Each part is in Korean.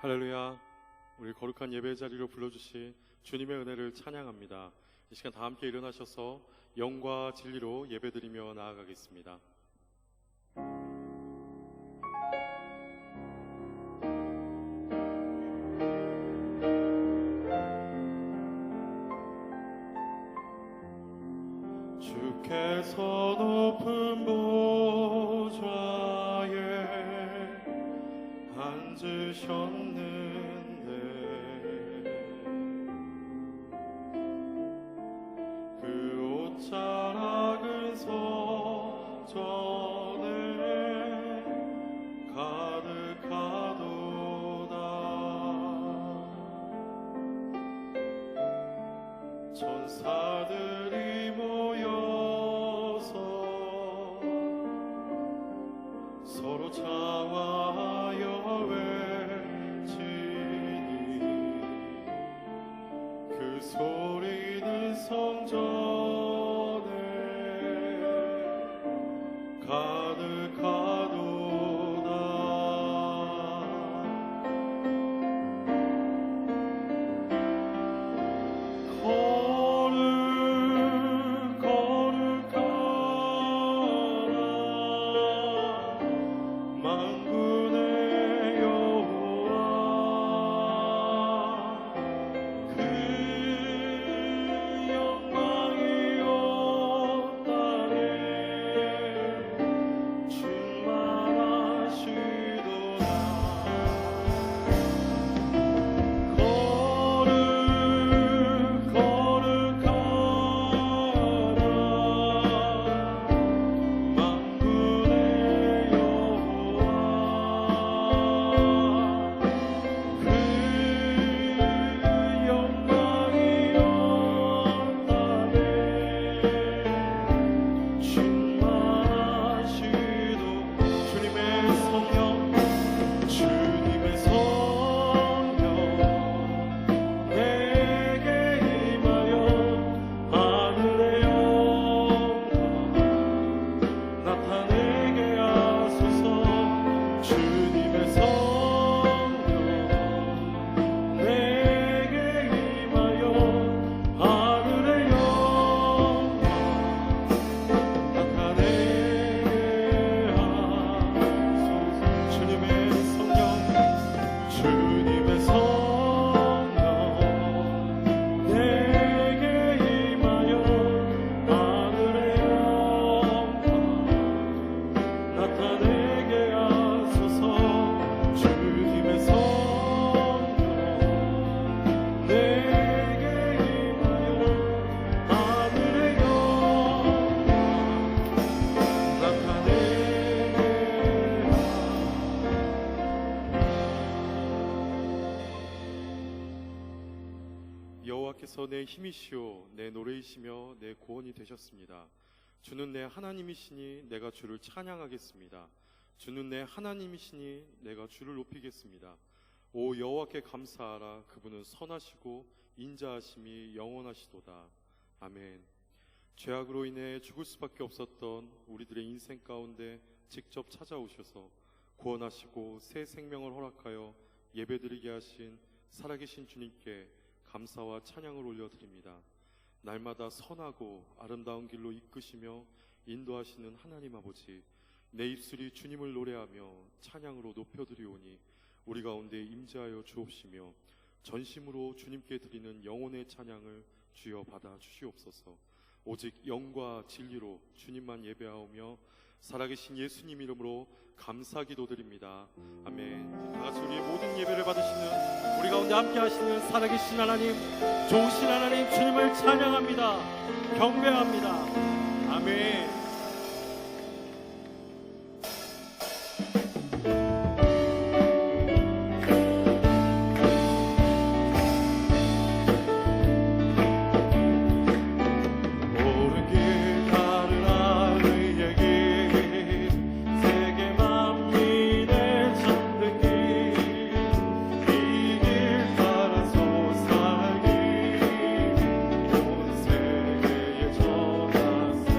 할렐루야. 우리 거룩한 예배 자리로 불러주신 주님의 은혜를 찬양합니다. 이 시간 다 함께 일어나셔서 영과 진리로 예배드리며 나아가겠습니다. 주께서 높은 보좌에 앉으셨는데 그 옷자락은 서전에 가득하도다. 천사들이 모여서 서로 장화하여 그 소리는 성전에 가득하도다. 거룩하라 만군의 여호와, 그 영광이 온 땅에 충만하시도다. 거룩하라 만군의 여호와, 그 영광이 온 땅에 충만하시도. 주님의 성령, 주님의 성령 내게 임하여 하늘의 영광 나타내게 하소서. 주님의 성령 내게 임하여 하늘의 영광 나타내게 하소서. 주님의 성령, 주님의 성령 내게 임하여 하늘의 영광 나타내게 하소서. 주님의 성령 내게 임하여 하늘의 영광 나타내게 여호와께서 내 힘이시오 내 노래이시며 내 구원이 되셨습니다. 주는 내 하나님이시니 내가 주를 찬양하겠습니다. 주는 내 하나님이시니 내가 주를 높이겠습니다. 오 여호와께 감사하라. 그분은 선하시고 인자하심이 영원하시도다. 아멘. 죄악으로 인해 죽을 수밖에 없었던 우리들의 인생 가운데 직접 찾아오셔서 구원하시고 새 생명을 허락하여 예배드리게 하신 살아계신 주님께 감사와 찬양을 올려드립니다. 날마다 선하고 아름다운 길로 이끄시며 인도하시는 하나님 아버지, 내 입술이 주님을 노래하며 찬양으로 높여드리오니 우리 가운데 임재하여 주옵시며 전심으로 주님께 드리는 영혼의 찬양을 주여 받아 주시옵소서. 오직 영과 진리로 주님만 예배하오며 살아계신 예수님 이름으로 감사 기도드립니다. 아멘. 다같이 우리의 모든 예배를 받으시는 우리 가운데 함께 하시는 살아계신 하나님, 좋으신 하나님 주님을 찬양합니다. 경배합니다. 아멘. 온 세계에 전하세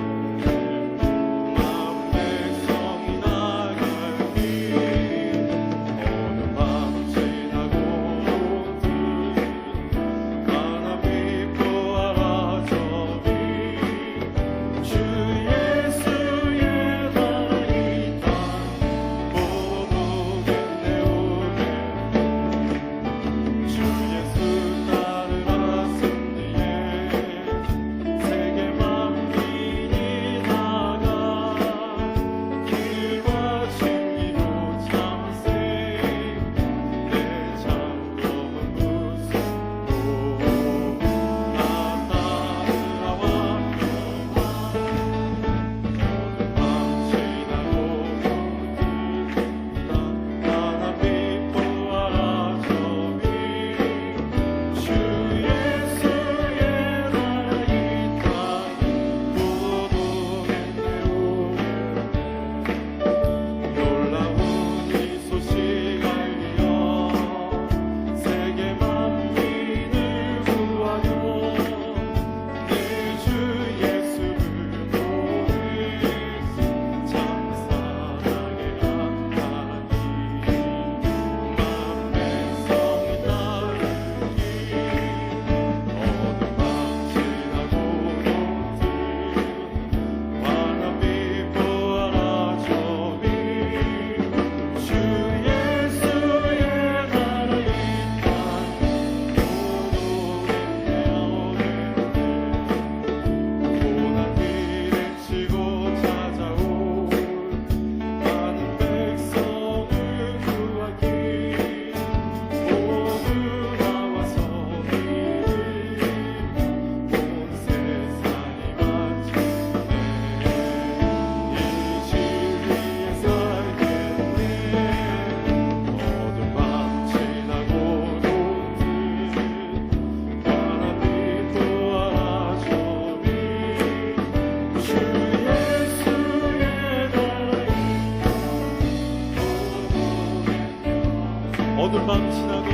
모든 밤 지나고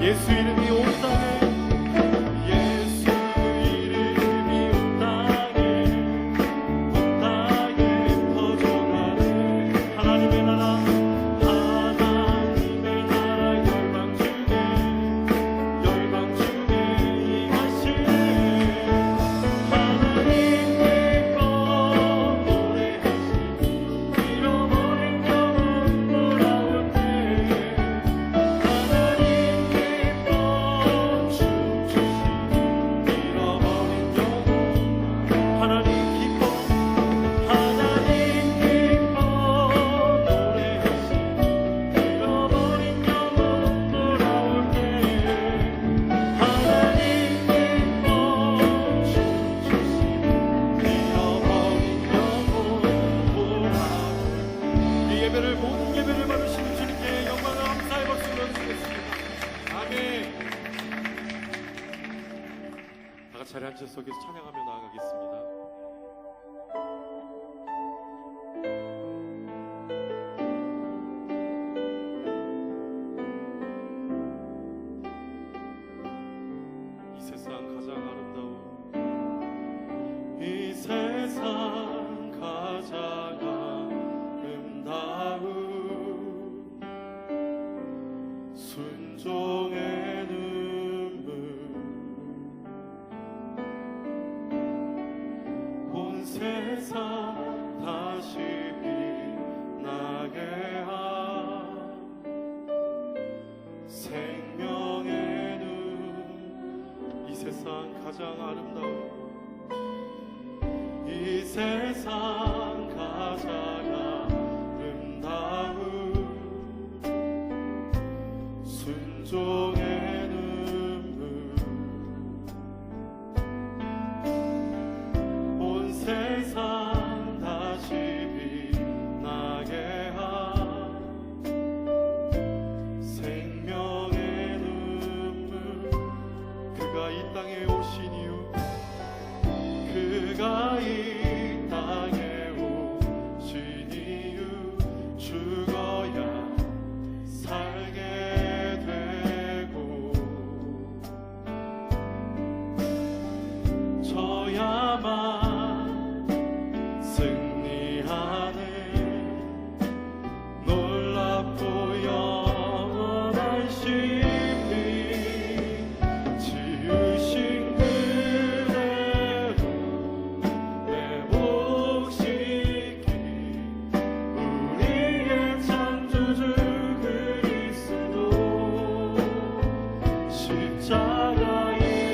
예수 이름이 온 땅에 예수 이름이 온 땅에 퍼져가네 하나님의 나라 열방 중에 임하시네 하나님의 것 노래하시네 잃어버린 영혼 돌아올 때 모든 예배를 받으시는 주님께 영광과 감사의 박수를 드리겠습니다. 아멘. 다 같이 자리 앉아서 계속 찬양하며 나아가겠습니다. 이 세상 가장 아름다운 이 세상 가장 순종의 눈물 온 세상 다시 빛나게 한 생명의 눈 이 세상 가장 아름다운 이 세상 가장 아름다운 순종의 눈물 온 세상 다시 빛나게 한 생명의 눈물 그가 이 땅에 오신 이유 그가 이 땅에 오신 이유 죽어야 살게 저야만 승리하는 놀랍고 영원한 신비 지으신 그대로 회복시키 우리의 창조주 그리스도 십자가의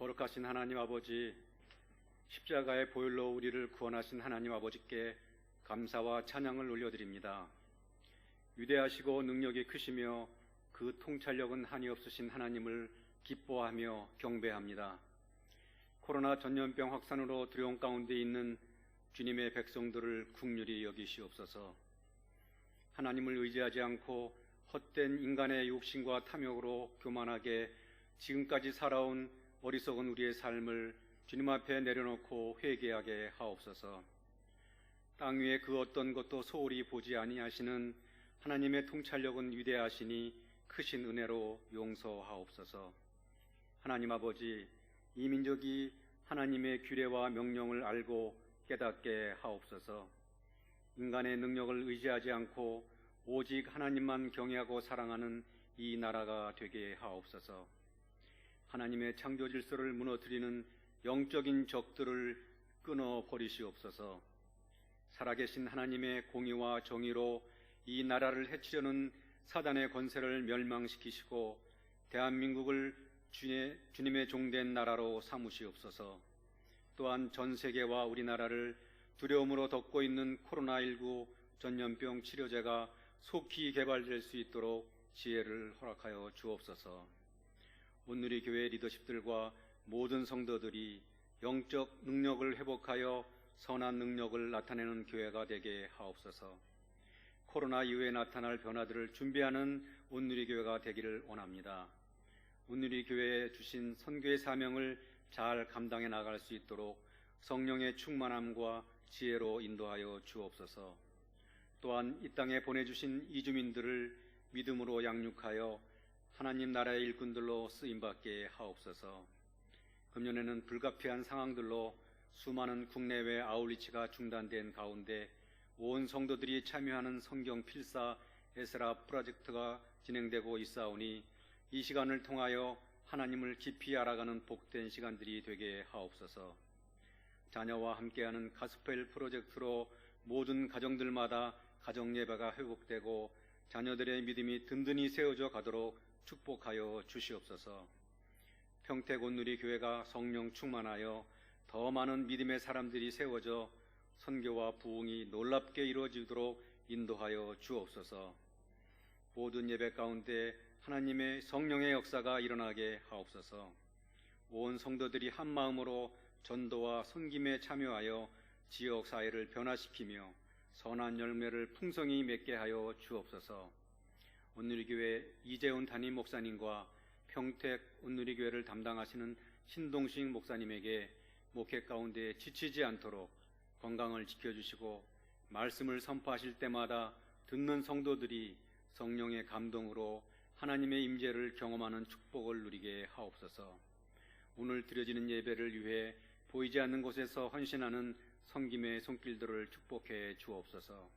거룩하신 하나님 아버지, 십자가의 보혈로 우리를 구원하신 하나님 아버지께 감사와 찬양을 올려드립니다. 위대하시고 능력이 크시며 그 통찰력은 한이 없으신 하나님을 기뻐하며 경배합니다. 코로나 전염병 확산으로 두려움 가운데 있는 주님의 백성들을 긍휼히 여기시옵소서. 하나님을 의지하지 않고 헛된 인간의 욕심과 탐욕으로 교만하게 지금까지 살아온 어리석은 우리의 삶을 주님 앞에 내려놓고 회개하게 하옵소서. 땅 위에 그 어떤 것도 소홀히 보지 아니하시는 하나님의 통찰력은 위대하시니 크신 은혜로 용서하옵소서. 하나님 아버지, 이 민족이 하나님의 규례와 명령을 알고 깨닫게 하옵소서. 인간의 능력을 의지하지 않고 오직 하나님만 경외하고 사랑하는 이 나라가 되게 하옵소서. 하나님의 창조 질서를 무너뜨리는 영적인 적들을 끊어버리시옵소서. 살아계신 하나님의 공의와 정의로 이 나라를 해치려는 사단의 권세를 멸망시키시고 대한민국을 주님의 종된 나라로 삼으시옵소서. 또한 전 세계와 우리나라를 두려움으로 덮고 있는 코로나19 전염병 치료제가 속히 개발될 수 있도록 지혜를 허락하여 주옵소서. 온누리 교회 리더십들과 모든 성도들이 영적 능력을 회복하여 선한 능력을 나타내는 교회가 되게 하옵소서. 코로나 이후에 나타날 변화들을 준비하는 온누리 교회가 되기를 원합니다. 온누리 교회에 주신 선교의 사명을 잘 감당해 나갈 수 있도록 성령의 충만함과 지혜로 인도하여 주옵소서. 또한 이 땅에 보내주신 이주민들을 믿음으로 양육하여 하나님 나라의 일꾼들로 쓰임받게 하옵소서. 금년에는 불가피한 상황들로 수많은 국내외 아울리치가 중단된 가운데 온 성도들이 참여하는 성경 필사 에스라 프로젝트가 진행되고 있사오니 이 시간을 통하여 하나님을 깊이 알아가는 복된 시간들이 되게 하옵소서. 자녀와 함께하는 가스펠 프로젝트로 모든 가정들마다 가정 예배가 회복되고 자녀들의 믿음이 든든히 세워져 가도록 축복하여 주시옵소서. 평택 온누리 교회가 성령 충만하여 더 많은 믿음의 사람들이 세워져 선교와 부흥이 놀랍게 이루어지도록 인도하여 주옵소서. 모든 예배 가운데 하나님의 성령의 역사가 일어나게 하옵소서. 온 성도들이 한 마음으로 전도와 섬김에 참여하여 지역 사회를 변화시키며 선한 열매를 풍성히 맺게 하여 주옵소서. 온누리교회 이재훈 담임 목사님과 평택 온누리교회를 담당하시는 신동식 목사님에게 목회 가운데 지치지 않도록 건강을 지켜주시고 말씀을 선포하실 때마다 듣는 성도들이 성령의 감동으로 하나님의 임재를 경험하는 축복을 누리게 하옵소서. 오늘 드려지는 예배를 위해 보이지 않는 곳에서 헌신하는 섬김의 손길들을 축복해 주옵소서.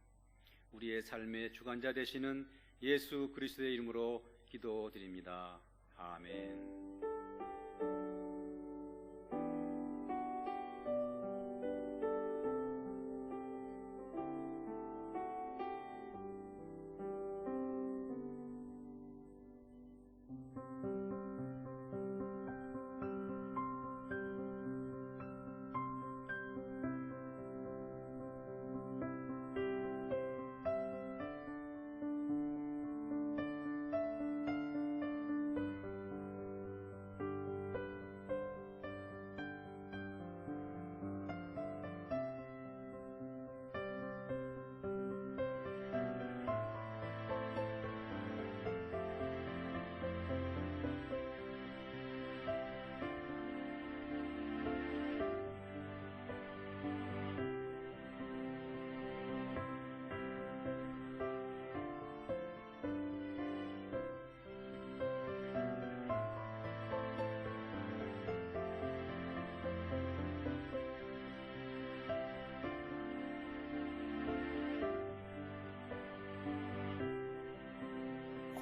우리의 삶의 주관자 되시는 예수 그리스도의 이름으로 기도드립니다. 아멘.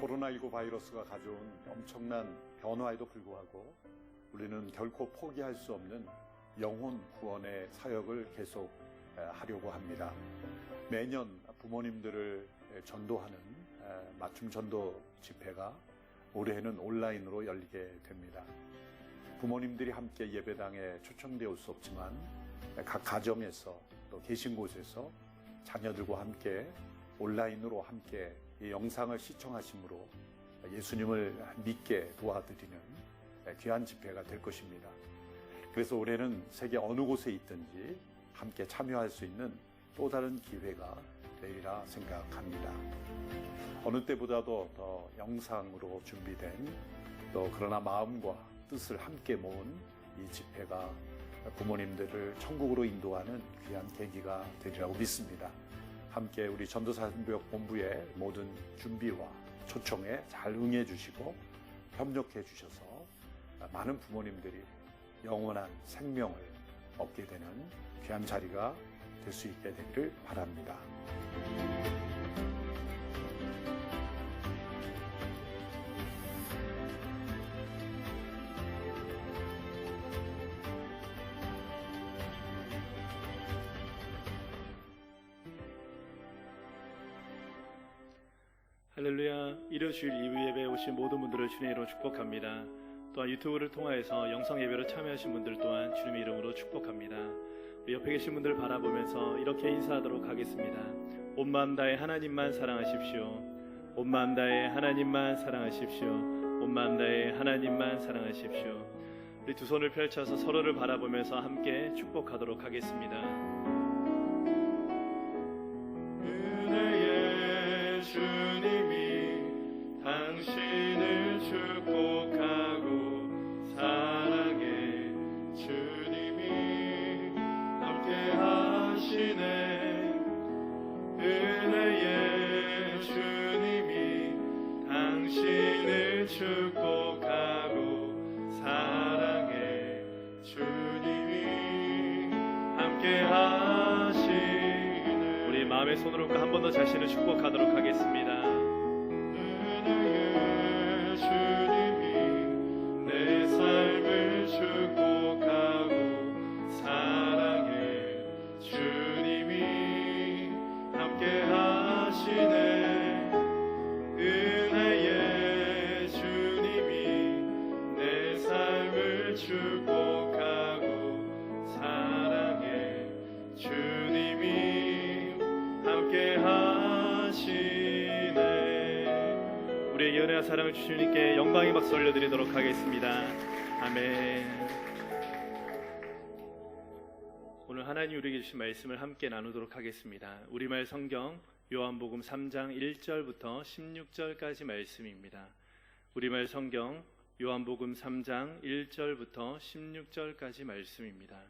코로나19 바이러스가 가져온 엄청난 변화에도 불구하고 우리는 결코 포기할 수 없는 영혼 구원의 사역을 계속 하려고 합니다. 매년 부모님들을 전도하는 맞춤 전도 집회가 올해는 온라인으로 열리게 됩니다. 부모님들이 함께 예배당에 초청되어 올 수 없지만 각 가정에서 또 계신 곳에서 자녀들과 함께 온라인으로 함께 이 영상을 시청하심으로 예수님을 믿게 도와드리는 귀한 집회가 될 것입니다. 그래서 올해는 세계 어느 곳에 있든지 함께 참여할 수 있는 또 다른 기회가 되리라 생각합니다. 어느 때보다도 더 영상으로 준비된 또 그러나 마음과 뜻을 함께 모은 이 집회가 부모님들을 천국으로 인도하는 귀한 계기가 되리라고 믿습니다. 함께 우리 전도사역본부의 모든 준비와 초청에 잘 응해 주시고 협력해 주셔서 많은 부모님들이 영원한 생명을 얻게 되는 귀한 자리가 될 수 있게 되기를 바랍니다. 할렐루야. 이른 주일 이후 예배에 오신 모든 분들을 주님의 이름으로 축복합니다. 또한 유튜브를 통하여서 영상 예배로 참여하신 분들 또한 주님의 이름으로 축복합니다. 우리 옆에 계신 분들 바라보면서 이렇게 인사하도록 하겠습니다. 온 마음 다해 하나님만 사랑하십시오. 온 마음 다해 하나님만 사랑하십시오. 온 마음 다해 하나님만 사랑하십시오. 우리 두 손을 펼쳐서 서로를 바라보면서 함께 축복하도록 하겠습니다. 은혜의 주님이 당신을 축복하고 사랑의 주님이 함께 하시네. 은혜의 주님이 당신을 축복하고 사랑의 주님이 함께 하시네. 우리 마음의 손으로 한 번 더 자신을 축복하도록 하겠습니다. 은혜의 주님이 내 삶을 축복하고 사랑의 주님이 함께 하시네. 은혜의 주님이 내 삶을 축복하고 사랑의 주님이 함께 하시네. 우리의 연애와 사랑을 주신 주님께 영광의 박수 올려드리도록 하겠습니다. 아멘. 오늘 하나님 우리에게 주신 말씀을 함께 나누도록 하겠습니다. 우리말 성경 요한복음 3장 1절부터 16절까지 말씀입니다. 우리말 성경 요한복음 3장 1절부터 16절까지 말씀입니다.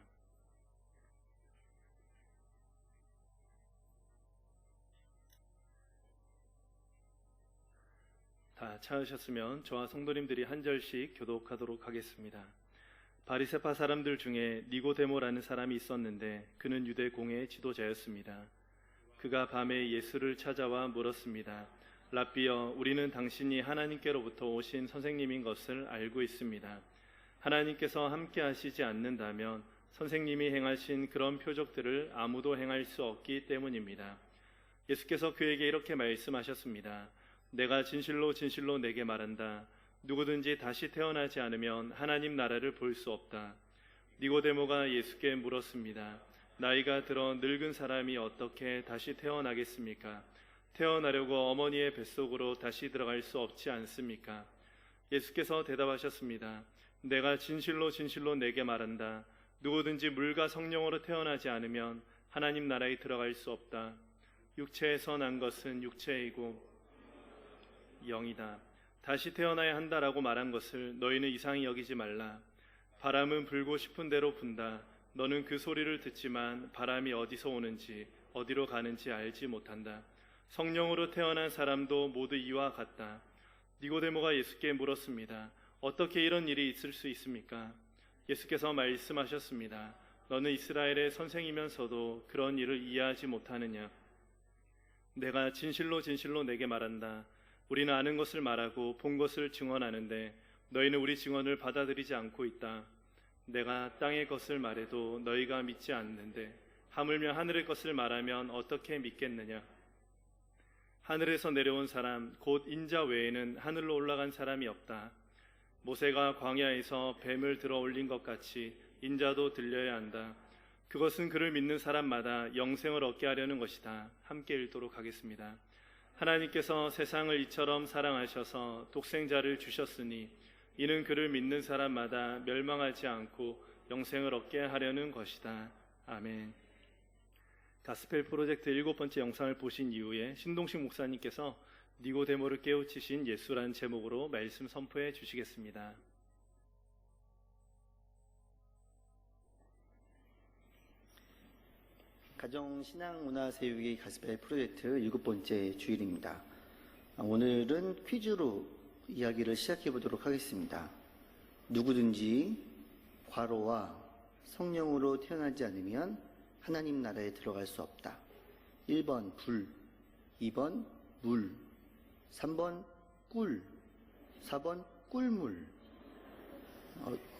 다 찾으셨으면 저와 성도님들이 한 절씩 교독하도록 하겠습니다. 바리새파 사람들 중에 니고데모라는 사람이 있었는데 그는 유대 공회의 지도자였습니다. 그가 밤에 예수를 찾아와 물었습니다. 랍비여, 우리는 당신이 하나님께로부터 오신 선생님인 것을 알고 있습니다. 하나님께서 함께 하시지 않는다면 선생님이 행하신 그런 표적들을 아무도 행할 수 없기 때문입니다. 예수께서 그에게 이렇게 말씀하셨습니다. 내가 진실로 진실로 내게 말한다. 누구든지 다시 태어나지 않으면 하나님 나라를 볼 수 없다. 니고데모가 예수께 물었습니다. 나이가 들어 늙은 사람이 어떻게 다시 태어나겠습니까? 태어나려고 어머니의 뱃속으로 다시 들어갈 수 없지 않습니까? 예수께서 대답하셨습니다. 내가 진실로 진실로 내게 말한다. 누구든지 물과 성령으로 태어나지 않으면 하나님 나라에 들어갈 수 없다. 육체에서 난 것은 육체이고 영이다. 다시 태어나야 한다라고 말한 것을 너희는 이상히 여기지 말라. 바람은 불고 싶은 대로 분다. 너는 그 소리를 듣지만 바람이 어디서 오는지 어디로 가는지 알지 못한다. 성령으로 태어난 사람도 모두 이와 같다. 니고데모가 예수께 물었습니다. 어떻게 이런 일이 있을 수 있습니까? 예수께서 말씀하셨습니다. 너는 이스라엘의 선생이면서도 그런 일을 이해하지 못하느냐? 내가 진실로 진실로 내게 말한다. 우리는 아는 것을 말하고 본 것을 증언하는데 너희는 우리 증언을 받아들이지 않고 있다. 내가 땅의 것을 말해도 너희가 믿지 않는데 하물며 하늘의 것을 말하면 어떻게 믿겠느냐? 하늘에서 내려온 사람 곧 인자 외에는 하늘로 올라간 사람이 없다. 모세가 광야에서 뱀을 들어 올린 것 같이 인자도 들려야 한다. 그것은 그를 믿는 사람마다 영생을 얻게 하려는 것이다. 함께 읽도록 하겠습니다. 하나님께서 세상을 이처럼 사랑하셔서 독생자를 주셨으니 이는 그를 믿는 사람마다 멸망하지 않고 영생을 얻게 하려는 것이다. 아멘. 가스펠 프로젝트 7번째 영상을 보신 이후에 신동식 목사님께서 니고데모를 깨우치신 예수라는 제목으로 말씀 선포해 주시겠습니다. 가정 신앙 문화 세우기 가스펠 프로젝트 7번째 주일입니다. 오늘은 퀴즈로 이야기를 시작해 보도록 하겠습니다. 누구든지 과로와 성령으로 태어나지 않으면 하나님 나라에 들어갈 수 없다. 1번 불, 2번 물, 3번 꿀, 4번 꿀물.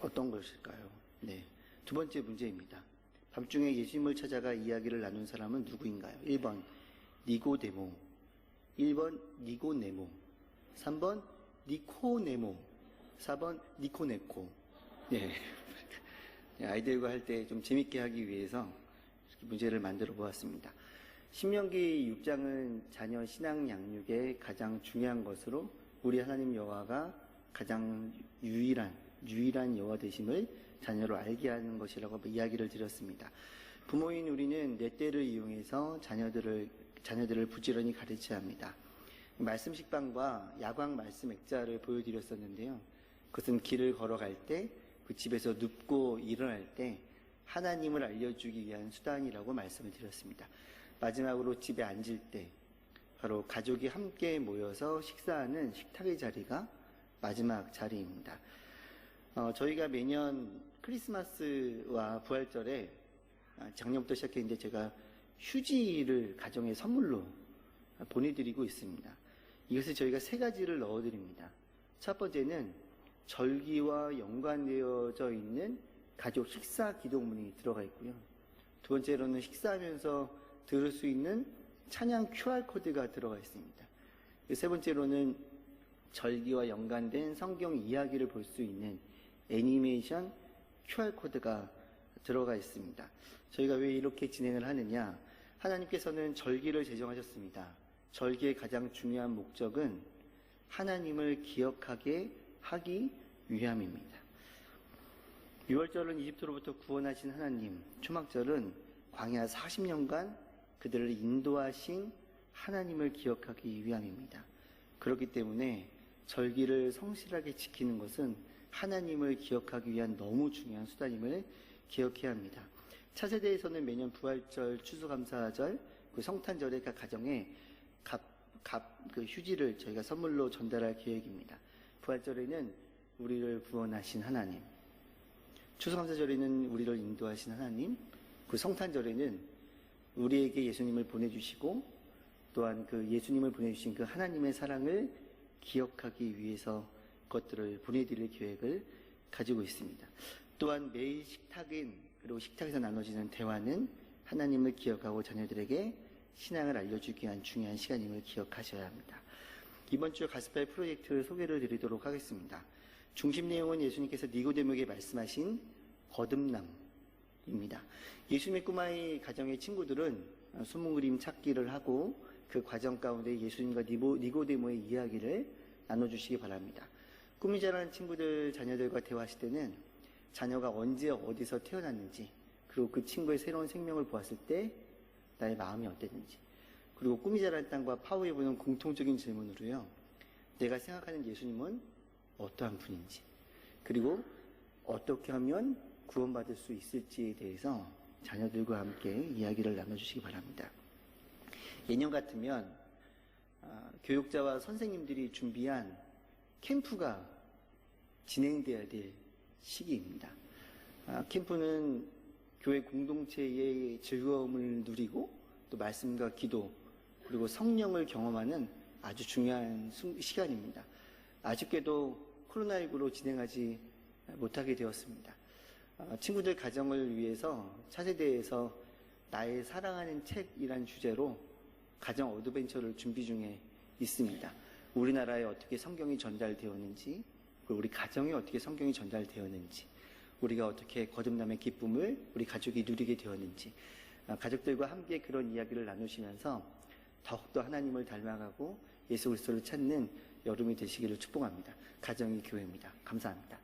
어떤 것일까요? 네. 두 번째 문제입니다. 밤중에 예수님을 찾아가 이야기를 나눈 사람은 누구인가요? 1번 니고데모, 1번 니고네모, 3번 니코네모, 4번 니코네코. 네. 아이들과 할 때 좀 재밌게 하기 위해서 이렇게 문제를 만들어 보았습니다. 신명기 6장은 자녀 신앙 양육의 가장 중요한 것으로 우리 하나님 여호와가 가장 유일한 여호와 되심을 자녀로 알게 하는 것이라고 이야기를 드렸습니다. 부모인 우리는 내 때를 이용해서 자녀들을 부지런히 가르쳐야 합니다. 말씀 식빵과 야광 말씀 액자를 보여드렸었는데요. 그것은 길을 걸어갈 때, 그 집에서 눕고 일어날 때 하나님을 알려주기 위한 수단이라고 말씀을 드렸습니다. 마지막으로 집에 앉을 때 바로 가족이 함께 모여서 식사하는 식탁의 자리가 마지막 자리입니다. 저희가 매년 크리스마스와 부활절에 작년부터 시작했는데 제가 휴지를 가정에 선물로 보내드리고 있습니다. 이것을 저희가 3가지를 넣어드립니다. 첫 번째는 절기와 연관되어져 있는 가족 식사 기도문이 들어가 있고요. 두 번째로는 식사하면서 들을 수 있는 찬양 QR코드가 들어가 있습니다. 세 번째로는 절기와 연관된 성경 이야기를 볼 수 있는 애니메이션 QR코드가 들어가 있습니다. 저희가 왜 이렇게 진행을 하느냐? 하나님께서는 절기를 제정하셨습니다. 절기의 가장 중요한 목적은 하나님을 기억하게 하기 위함입니다. 유월절은 이집트로부터 구원하신 하나님, 초막절은 광야 40년간 그들을 인도하신 하나님을 기억하기 위함입니다. 그렇기 때문에 절기를 성실하게 지키는 것은 하나님을 기억하기 위한 너무 중요한 수단임을 기억해야 합니다. 차세대에서는 매년 부활절, 추수감사절, 그 성탄절에 각 가정에 그 휴지를 저희가 선물로 전달할 계획입니다. 부활절에는 우리를 구원하신 하나님, 추수감사절에는 우리를 인도하신 하나님, 그 성탄절에는 우리에게 예수님을 보내주시고 또한 그 예수님을 보내주신 그 하나님의 사랑을 기억하기 위해서 것들을 보내드릴 계획을 가지고 있습니다. 또한 매일 식탁은, 그리고 식탁에서 나눠지는 대화는 하나님을 기억하고 자녀들에게 신앙을 알려주기 위한 중요한 시간임을 기억하셔야 합니다. 이번 주 가스펠 프로젝트 소개를 드리도록 하겠습니다. 중심 내용은 예수님께서 니고데모에게 말씀하신 거듭남입니다. 예수님의 꼬마의 가정의 친구들은 숨은 그림 찾기를 하고 그 과정 가운데 예수님과 니고데모의 이야기를 나눠주시기 바랍니다. 꿈이 자라는 친구들 자녀들과 대화하실 때는 자녀가 언제 어디서 태어났는지, 그리고 그 친구의 새로운 생명을 보았을 때 나의 마음이 어땠는지, 그리고 꿈이 자라는 땅과 파워에 보는 공통적인 질문으로요, 내가 생각하는 예수님은 어떠한 분인지, 그리고 어떻게 하면 구원받을 수 있을지에 대해서 자녀들과 함께 이야기를 나눠주시기 바랍니다. 예년 같으면 교육자와 선생님들이 준비한 캠프가 진행돼야 될 시기입니다. 캠프는 교회 공동체의 즐거움을 누리고 또 말씀과 기도 그리고 성령을 경험하는 아주 중요한 시간입니다. 아쉽게도 코로나19로 진행하지 못하게 되었습니다. 친구들 가정을 위해서 차세대에서 나의 사랑하는 책이란 주제로 가정 어드벤처를 준비 중에 있습니다. 우리나라에 어떻게 성경이 전달되었는지, 그리고 우리 가정에 어떻게 성경이 전달되었는지, 우리가 어떻게 거듭남의 기쁨을 우리 가족이 누리게 되었는지, 가족들과 함께 그런 이야기를 나누시면서 더욱더 하나님을 닮아가고 예수 그리스도를 찾는 여름이 되시기를 축복합니다. 가정이 교회입니다. 감사합니다.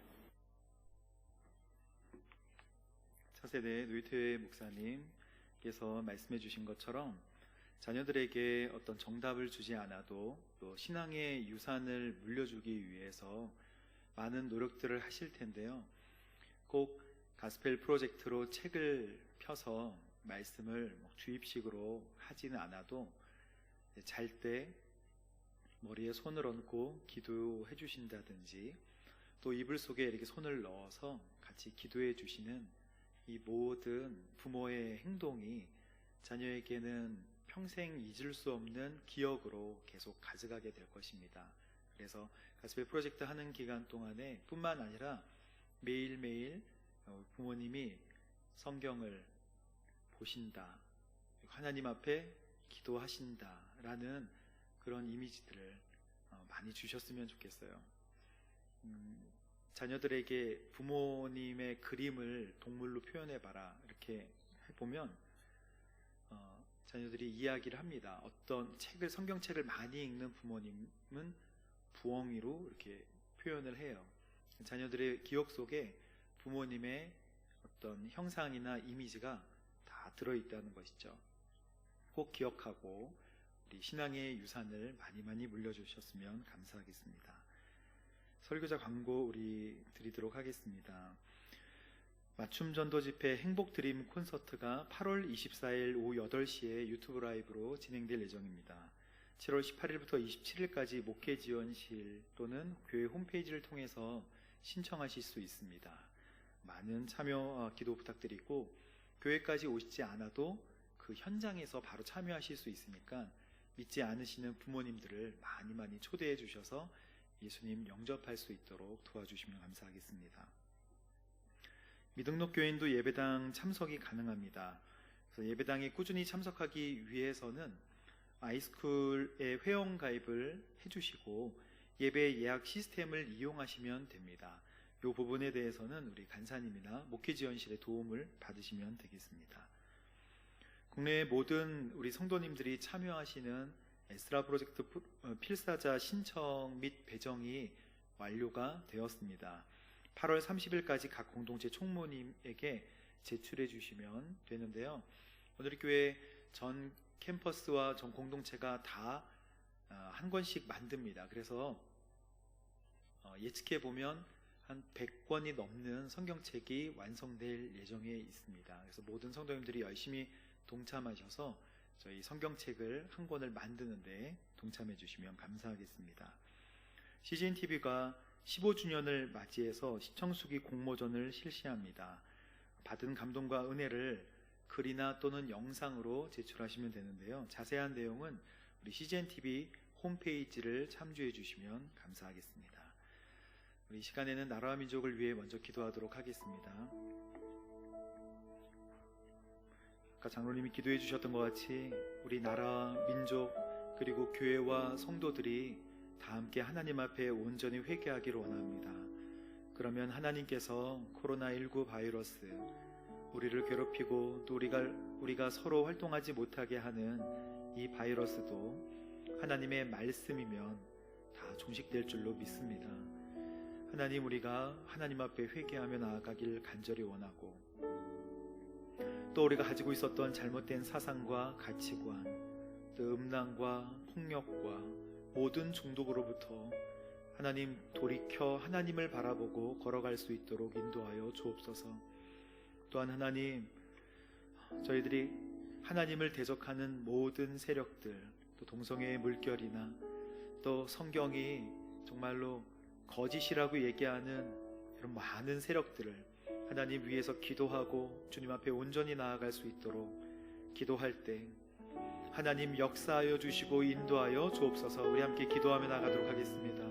차세대 노희태 목사님께서 말씀해 주신 것처럼 자녀들에게 어떤 정답을 주지 않아도 또 신앙의 유산을 물려주기 위해서 많은 노력들을 하실 텐데요. 꼭 가스펠 프로젝트로 책을 펴서 말씀을 주입식으로 하지는 않아도 잘 때 머리에 손을 얹고 기도해 주신다든지 또 이불 속에 이렇게 손을 넣어서 같이 기도해 주시는 이 모든 부모의 행동이 자녀에게는 평생 잊을 수 없는 기억으로 계속 가져가게 될 것입니다. 그래서 가스펠 프로젝트 하는 기간 동안에 뿐만 아니라 매일매일 부모님이 성경을 보신다, 하나님 앞에 기도하신다라는 그런 이미지들을 많이 주셨으면 좋겠어요. 자녀들에게 부모님의 그림을 동물로 표현해봐라 이렇게 해보면 자녀들이 이야기를 합니다. 어떤 책을, 성경책을 많이 읽는 부모님은 부엉이로 이렇게 표현을 해요. 자녀들의 기억 속에 부모님의 어떤 형상이나 이미지가 다 들어있다는 것이죠. 꼭 기억하고 우리 신앙의 유산을 많이 물려주셨으면 감사하겠습니다. 설교자 광고 우리 드리도록 하겠습니다. 맞춤 전도 집회 행복 드림 콘서트가 8월 24일 오후 8시에 유튜브 라이브로 진행될 예정입니다. 7월 18일부터 27일까지 목회 지원실 또는 교회 홈페이지를 통해서 신청하실 수 있습니다. 많은 참여 기도 부탁드리고 교회까지 오시지 않아도 그 현장에서 바로 참여하실 수 있으니까 믿지 않으시는 부모님들을 많이 초대해 주셔서 예수님 영접할 수 있도록 도와주시면 감사하겠습니다. 미등록 교인도 예배당 참석이 가능합니다. 그래서 예배당에 꾸준히 참석하기 위해서는 아이스쿨에 회원 가입을 해주시고 예배 예약 시스템을 이용하시면 됩니다. 이 부분에 대해서는 우리 간사님이나 목회지원실의 도움을 받으시면 되겠습니다. 국내의 모든 우리 성도님들이 참여하시는 에스라 프로젝트 필사자 신청 및 배정이 완료가 되었습니다. 8월 30일까지 각 공동체 총무님에게 제출해 주시면 되는데요. 오늘 교회 전 캠퍼스와 전 공동체가 다 한 권씩 만듭니다. 그래서 예측해 보면 한 100권이 넘는 성경책이 완성될 예정에 있습니다. 그래서 모든 성도님들이 열심히 동참하셔서 저희 성경책을 한 권을 만드는데 동참해 주시면 감사하겠습니다. CGNTV가 15주년을 맞이해서 시청수기 공모전을 실시합니다. 받은 감동과 은혜를 글이나 또는 영상으로 제출하시면 되는데요. 자세한 내용은 우리 CGNTV 홈페이지를 참조해 주시면 감사하겠습니다. 우리 시간에는 나라와 민족을 위해 먼저 기도하도록 하겠습니다. 아까 장로님이 기도해 주셨던 것 같이 우리 나라, 민족, 그리고 교회와 성도들이 다 함께 하나님 앞에 온전히 회개하기를 원합니다. 그러면 하나님께서 코로나19 바이러스, 우리를 괴롭히고 또 우리가 서로 활동하지 못하게 하는 이 바이러스도 하나님의 말씀이면 다 종식될 줄로 믿습니다. 하나님, 우리가 하나님 앞에 회개하며 나아가길 간절히 원하고 또 우리가 가지고 있었던 잘못된 사상과 가치관, 또 음란과 폭력과 모든 중독으로부터 하나님 돌이켜 하나님을 바라보고 걸어갈 수 있도록 인도하여 주옵소서. 또한 하나님, 저희들이 하나님을 대적하는 모든 세력들, 또 동성애의 물결이나 또 성경이 정말로 거짓이라고 얘기하는 이런 많은 세력들을 하나님 위해서 기도하고 주님 앞에 온전히 나아갈 수 있도록 기도할 때 하나님 역사하여 주시고 인도하여 주옵소서. 우리 함께 기도하며 나가도록 하겠습니다.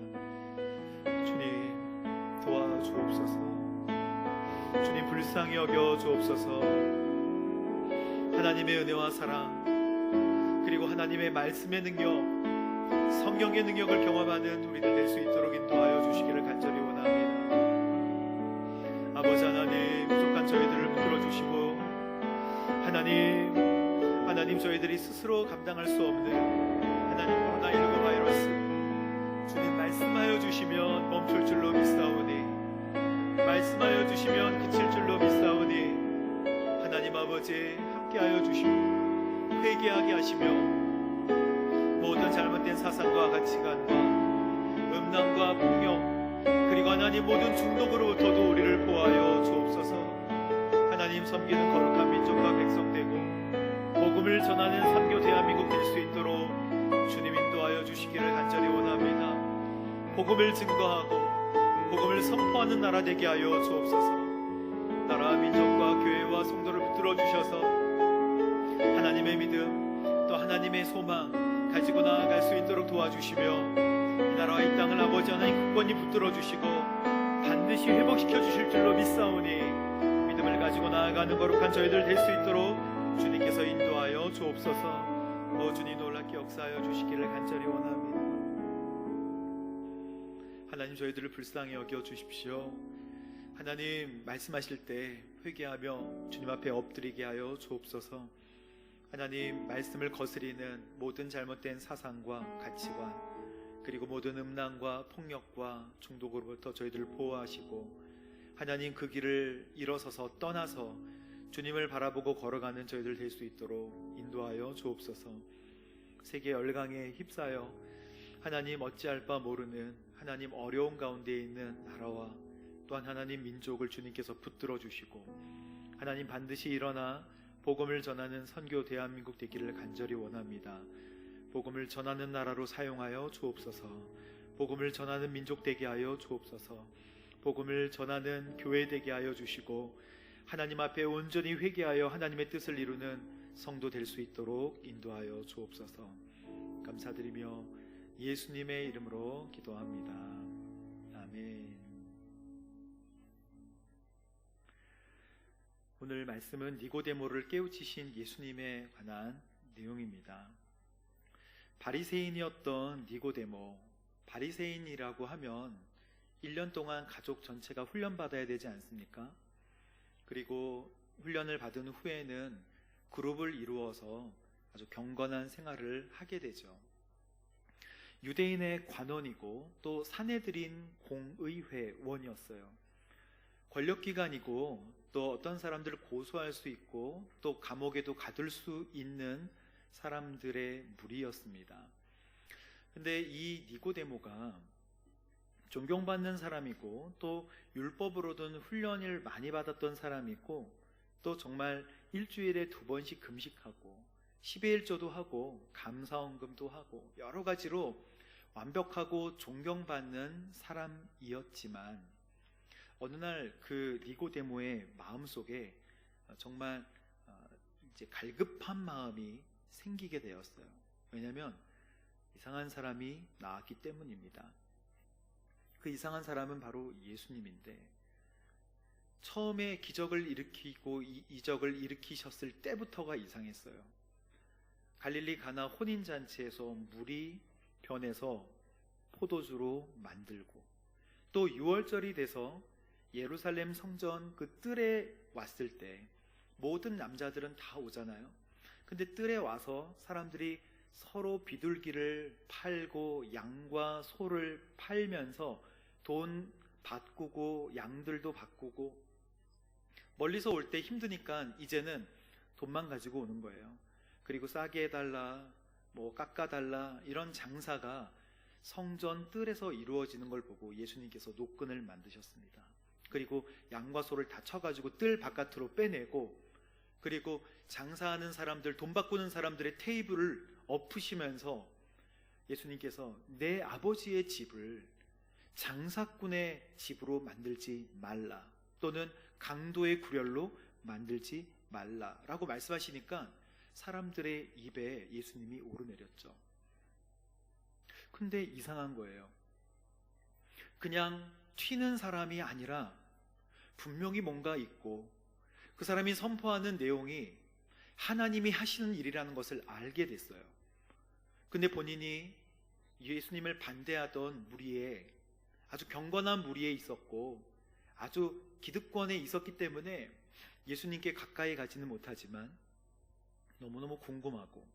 주님 도와주옵소서. 주님 불쌍히 여겨 주옵소서. 하나님의 은혜와 사랑 그리고 하나님의 말씀의 능력 성령의 능력을 경험하는 우리들 될 수 있도록 인도하여 주시기를 간절히 원합니다. 아버지 하나님, 부족한 저희들을 붙들어주시고 하나님 저희들이 스스로 감당할 수 없는 하나님 코로나19 바이러스 주님 말씀하여 주시면 멈출 줄로 믿사오니, 말씀하여 주시면 그칠 줄로 믿사오니 하나님 아버지 함께하여 주시고 회개하게 하시며 모든 잘못된 사상과 가치관과 음란과 폭력 그리고 하나님 모든 중독으로부터도 우리를 보호하여 주옵소서. 하나님 섬기는 거룩한 민족과 백성 되고 복음을 전하는 삼교 대한민국 될 수 있도록 주님 인도하여 주시기를 간절히 원합니다. 복음을 증거하고 복음을 선포하는 나라 되게 하여 주옵소서. 나라와 민족과 교회와 성도를 붙들어 주셔서 하나님의 믿음 또 하나님의 소망 가지고 나아갈 수 있도록 도와주시며 이 나라와 이 땅을 아버지 하나님 굳건히 붙들어 주시고 반드시 회복시켜 주실 줄로 믿사오니 믿음을 가지고 나아가는 거룩한 저희들 될 수 있도록 주님께서 인도하여 주옵소서. 주님 놀랍게 역사하여 주시기를 간절히 원합니다. 하나님 저희들을 불쌍히 여겨 주십시오. 하나님 말씀하실 때 회개하며 주님 앞에 엎드리게 하여 주옵소서. 하나님 말씀을 거스리는 모든 잘못된 사상과 가치관 그리고 모든 음란과 폭력과 중독으로부터 저희들을 보호하시고 하나님 그 길을 일어서서 떠나서 주님을 바라보고 걸어가는 저희들 될 수 있도록 인도하여 주옵소서. 세계 열강에 휩싸여 하나님 어찌할 바 모르는 하나님 어려운 가운데 있는 나라와 또한 하나님 민족을 주님께서 붙들어 주시고 하나님 반드시 일어나 복음을 전하는 선교 대한민국 되기를 간절히 원합니다. 복음을 전하는 나라로 사용하여 주옵소서. 복음을 전하는 민족 되게 하여 주옵소서. 복음을 전하는 교회 되게 하여 주시고 하나님 앞에 온전히 회개하여 하나님의 뜻을 이루는 성도 될 수 있도록 인도하여 주옵소서. 감사드리며 예수님의 이름으로 기도합니다. 아멘. 오늘 말씀은 니고데모를 깨우치신 예수님에 관한 내용입니다. 바리새인이었던 니고데모, 바리새인이라고 하면 1년 동안 가족 전체가 훈련받아야 되지 않습니까? 그리고 훈련을 받은 후에는 그룹을 이루어서 아주 경건한 생활을 하게 되죠. 유대인의 관원이고 또 사내들인 공의회원이었어요. 권력기관이고 또 어떤 사람들을 고소할 수 있고 또 감옥에도 가둘 수 있는 사람들의 무리였습니다. 근데 이 니고데모가 존경받는 사람이고 또 율법으로든 훈련을 많이 받았던 사람이고 또 정말 일주일에 2번씩 금식하고 10의 1조도 하고 감사헌금도 하고 여러 가지로 완벽하고 존경받는 사람이었지만 어느 날 그 니고데모의 마음속에 정말 이제 갈급한 마음이 생기게 되었어요. 왜냐하면 이상한 사람이 나왔기 때문입니다. 그 이상한 사람은 바로 예수님인데 처음에 기적을 일으키고 이적을 일으키셨을 때부터가 이상했어요. 갈릴리 가나 혼인잔치에서 물이 변해서 포도주로 만들고 또 6월절이 돼서 예루살렘 성전 그 뜰에 왔을 때 모든 남자들은 다 오잖아요. 근데 뜰에 와서 사람들이 서로 비둘기를 팔고 양과 소를 팔면서 돈 바꾸고 양들도 바꾸고 멀리서 올 때 힘드니까 이제는 돈만 가지고 오는 거예요. 그리고 싸게 해달라, 뭐 깎아달라 이런 장사가 성전 뜰에서 이루어지는 걸 보고 예수님께서 노끈을 만드셨습니다. 그리고 양과 소를 다 쳐가지고 뜰 바깥으로 빼내고 그리고 장사하는 사람들, 돈 바꾸는 사람들의 테이블을 엎으시면서 예수님께서 내 아버지의 집을 장사꾼의 집으로 만들지 말라 또는 강도의 구렬로 만들지 말라라고 말씀하시니까 사람들의 입에 예수님이 오르내렸죠. 근데 이상한 거예요. 그냥 튀는 사람이 아니라 분명히 뭔가 있고 그 사람이 선포하는 내용이 하나님이 하시는 일이라는 것을 알게 됐어요. 근데 본인이 예수님을 반대하던 무리에, 아주 경건한 무리에 있었고 아주 기득권에 있었기 때문에 예수님께 가까이 가지는 못하지만 너무너무 궁금하고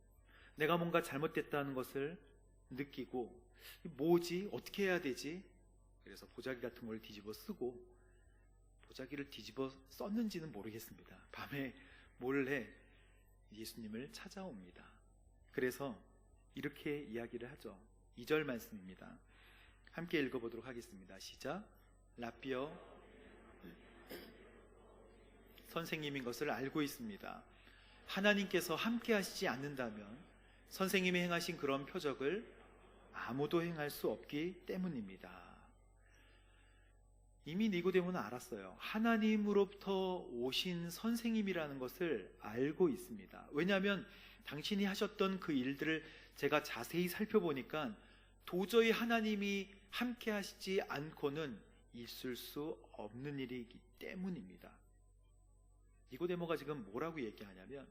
내가 뭔가 잘못됐다는 것을 느끼고 뭐지? 어떻게 해야 되지? 그래서 보자기 같은 걸 뒤집어 쓰고, 보자기를 뒤집어 썼는지는 모르겠습니다. 밤에 몰래 예수님을 찾아옵니다. 그래서 이렇게 이야기를 하죠. 2절 말씀입니다. 함께 읽어보도록 하겠습니다. 시작. 라삐어, 선생님인 것을 알고 있습니다. 하나님께서 함께 하시지 않는다면 선생님이 행하신 그런 표적을 아무도 행할 수 없기 때문입니다. 이미 니고데모는 알았어요. 하나님으로부터 오신 선생님이라는 것을 알고 있습니다. 왜냐하면 당신이 하셨던 그 일들을 제가 자세히 살펴보니까 도저히 하나님이 함께 하시지 않고는 있을 수 없는 일이기 때문입니다. 니고데모가 지금 뭐라고 얘기하냐면,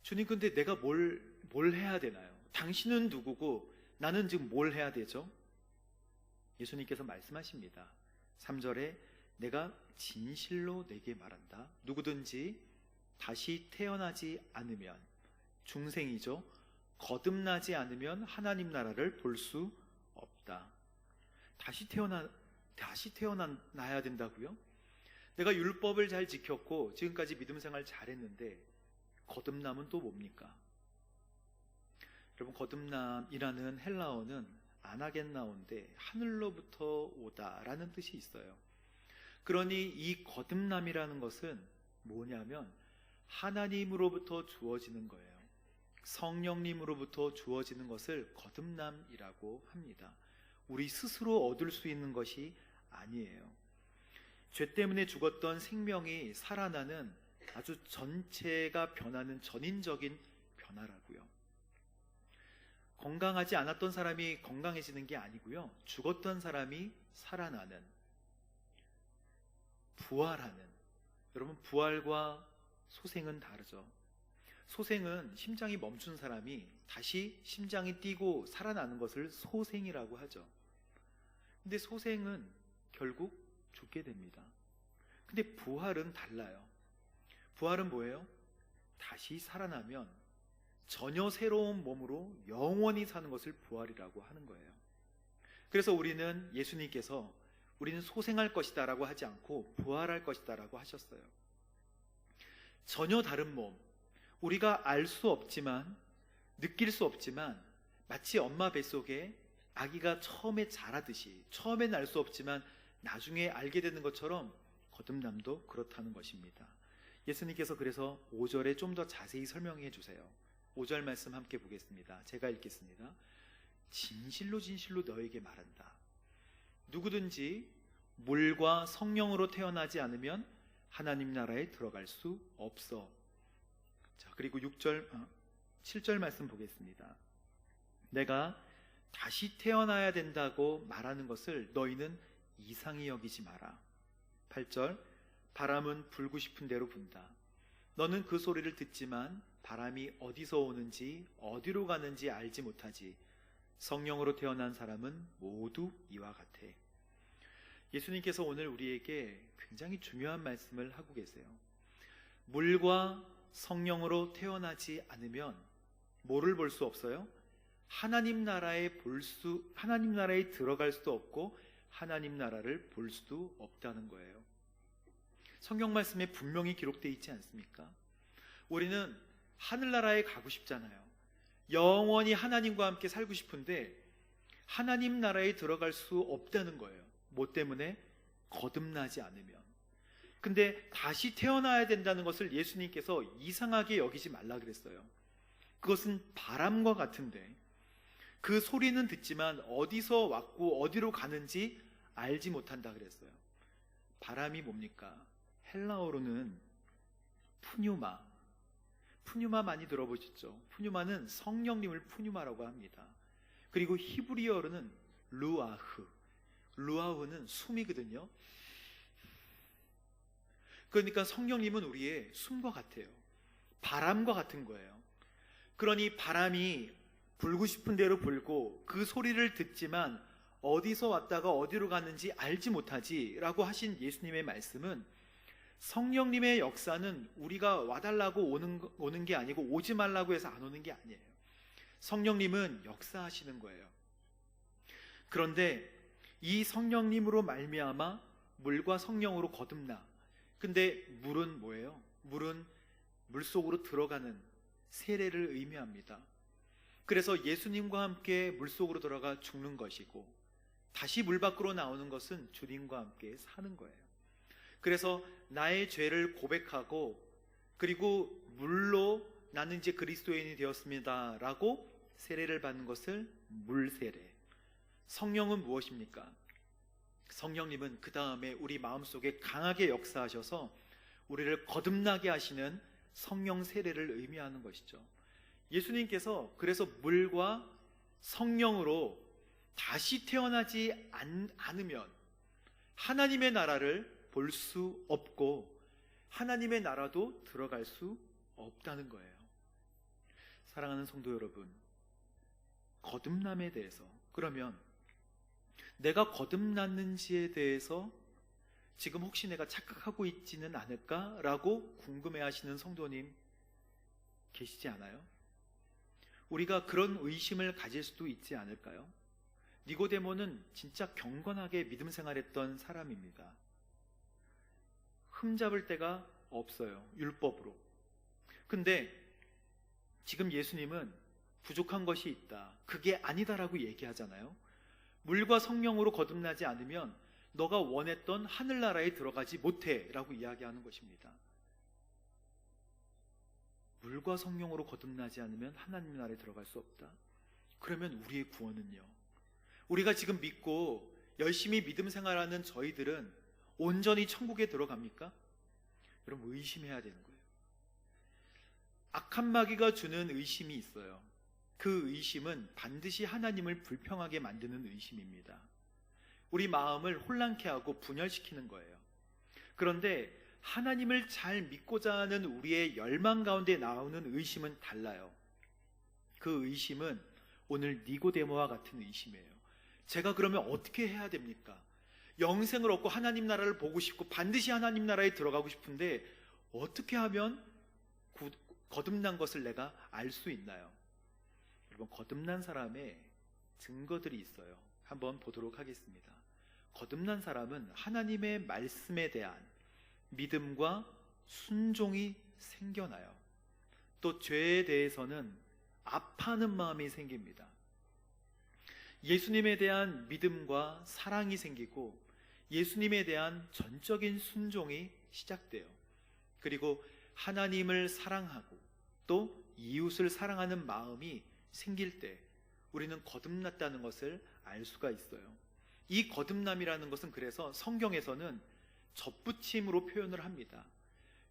주님, 근데 내가 뭘 해야 되나요? 당신은 누구고 나는 지금 뭘 해야 되죠? 예수님께서 말씀하십니다. 3절에 내가 진실로 내게 말한다. 누구든지 다시 태어나지 않으면, 중생이죠, 거듭나지 않으면 하나님 나라를 볼 수 없다. 다시 태어나야 된다고요? 내가 율법을 잘 지켰고 지금까지 믿음 생활 잘했는데 거듭남은 또 뭡니까? 여러분, 거듭남이라는 헬라어는 아나겐나오인데 하늘로부터 오다라는 뜻이 있어요. 그러니 이 거듭남이라는 것은 뭐냐면 하나님으로부터 주어지는 거예요. 성령님으로부터 주어지는 것을 거듭남이라고 합니다. 우리 스스로 얻을 수 있는 것이 아니에요. 죄 때문에 죽었던 생명이 살아나는 아주 전체가 변하는 전인적인 변화라고요. 건강하지 않았던 사람이 건강해지는 게 아니고요, 죽었던 사람이 살아나는, 부활하는. 여러분, 부활과 소생은 다르죠. 소생은 심장이 멈춘 사람이 다시 심장이 뛰고 살아나는 것을 소생이라고 하죠. 근데 소생은 결국 죽게 됩니다. 근데 부활은 달라요. 부활은 뭐예요? 다시 살아나면 전혀 새로운 몸으로 영원히 사는 것을 부활이라고 하는 거예요. 그래서 우리는, 예수님께서 우리는 소생할 것이다 라고 하지 않고 부활할 것이다 라고 하셨어요. 전혀 다른 몸, 우리가 알 수 없지만, 느낄 수 없지만, 마치 엄마 뱃속에 아기가 처음에 자라듯이, 처음엔 알 수 없지만 나중에 알게 되는 것처럼 거듭남도 그렇다는 것입니다. 예수님께서 그래서 5절에 좀 더 자세히 설명해 주세요. 5절 말씀 함께 보겠습니다. 제가 읽겠습니다. 진실로 진실로 너에게 말한다. 누구든지 물과 성령으로 태어나지 않으면 하나님 나라에 들어갈 수 없어. 자, 그리고 7절 말씀 보겠습니다. 내가 다시 태어나야 된다고 말하는 것을 너희는 이상히 여기지 마라. 8절, 바람은 불고 싶은 대로 분다. 너는 그 소리를 듣지만 바람이 어디서 오는지 어디로 가는지 알지 못하지. 성령으로 태어난 사람은 모두 이와 같아. 예수님께서 오늘 우리에게 굉장히 중요한 말씀을 하고 계세요. 물과 성령으로 태어나지 않으면 뭐를 볼 수 없어요? 하나님 나라에 들어갈 수도 없고 하나님 나라를 볼 수도 없다는 거예요. 성경 말씀에 분명히 기록되어 있지 않습니까? 우리는 하늘나라에 가고 싶잖아요. 영원히 하나님과 함께 살고 싶은데 하나님 나라에 들어갈 수 없다는 거예요. 뭐 때문에? 거듭나지 않으면. 근데 다시 태어나야 된다는 것을 예수님께서 이상하게 여기지 말라 그랬어요. 그것은 바람과 같은데 그 소리는 듣지만 어디서 왔고 어디로 가는지 알지 못한다 그랬어요. 바람이 뭡니까? 헬라어로는 푸뉴마. 푸뉴마 많이 들어보셨죠? 푸뉴마는 성령님을 푸뉴마라고 합니다. 그리고 히브리어로는 루아흐. 루아흐는 숨이거든요. 그러니까 성령님은 우리의 숨과 같아요. 바람과 같은 거예요. 그러니 바람이 불고 싶은 대로 불고 그 소리를 듣지만 어디서 왔다가 어디로 가는지 알지 못하지 라고 하신 예수님의 말씀은 성령님의 역사는 우리가 와달라고 오는 게 아니고 오지 말라고 해서 안 오는 게 아니에요. 성령님은 역사하시는 거예요. 그런데 이 성령님으로 말미암아 물과 성령으로 거듭나. 근데 물은 뭐예요? 물은 물속으로 들어가는 세례를 의미합니다. 그래서 예수님과 함께 물속으로 들어가 죽는 것이고 다시 물 밖으로 나오는 것은 주님과 함께 사는 거예요. 그래서 나의 죄를 고백하고 그리고 물로 나는 이제 그리스도인이 되었습니다 라고 세례를 받는 것을 물세례. 성령은 무엇입니까? 성령님은 그 다음에 우리 마음속에 강하게 역사하셔서 우리를 거듭나게 하시는 성령 세례를 의미하는 것이죠. 예수님께서 그래서 물과 성령으로 다시 태어나지 않으면 하나님의 나라를 볼 수 없고 하나님의 나라도 들어갈 수 없다는 거예요. 사랑하는 성도 여러분, 거듭남에 대해서, 그러면 내가 거듭났는지에 대해서 지금 혹시 내가 착각하고 있지는 않을까라고 궁금해하시는 성도님 계시지 않아요? 우리가 그런 의심을 가질 수도 있지 않을까요? 니고데모는 진짜 경건하게 믿음 생활했던 사람입니다. 흠잡을 데가 없어요, 율법으로. 근데 지금 예수님은 부족한 것이 있다, 그게 아니다라고 얘기하잖아요. 물과 성령으로 거듭나지 않으면 너가 원했던 하늘나라에 들어가지 못해 라고 이야기하는 것입니다. 물과 성령으로 거듭나지 않으면 하나님 나라에 들어갈 수 없다. 그러면 우리의 구원은요? 우리가 지금 믿고 열심히 믿음 생활하는 저희들은 온전히 천국에 들어갑니까? 여러분, 의심해야 되는 거예요. 악한 마귀가 주는 의심이 있어요. 그 의심은 반드시 하나님을 불평하게 만드는 의심입니다. 우리 마음을 혼란케 하고 분열시키는 거예요. 그런데 하나님을 잘 믿고자 하는 우리의 열망 가운데 나오는 의심은 달라요. 그 의심은 오늘 니고데모와 같은 의심이에요. 제가 그러면 어떻게 해야 됩니까? 영생을 얻고 하나님 나라를 보고 싶고 반드시 하나님 나라에 들어가고 싶은데 어떻게 하면 거듭난 것을 내가 알 수 있나요? 여러분, 거듭난 사람의 증거들이 있어요. 한번 보도록 하겠습니다. 거듭난 사람은 하나님의 말씀에 대한 믿음과 순종이 생겨나요. 또 죄에 대해서는 아파하는 마음이 생깁니다. 예수님에 대한 믿음과 사랑이 생기고 예수님에 대한 전적인 순종이 시작돼요. 그리고 하나님을 사랑하고 또 이웃을 사랑하는 마음이 생길 때 우리는 거듭났다는 것을 알 수가 있어요. 이 거듭남이라는 것은 그래서 성경에서는 접붙임으로 표현을 합니다.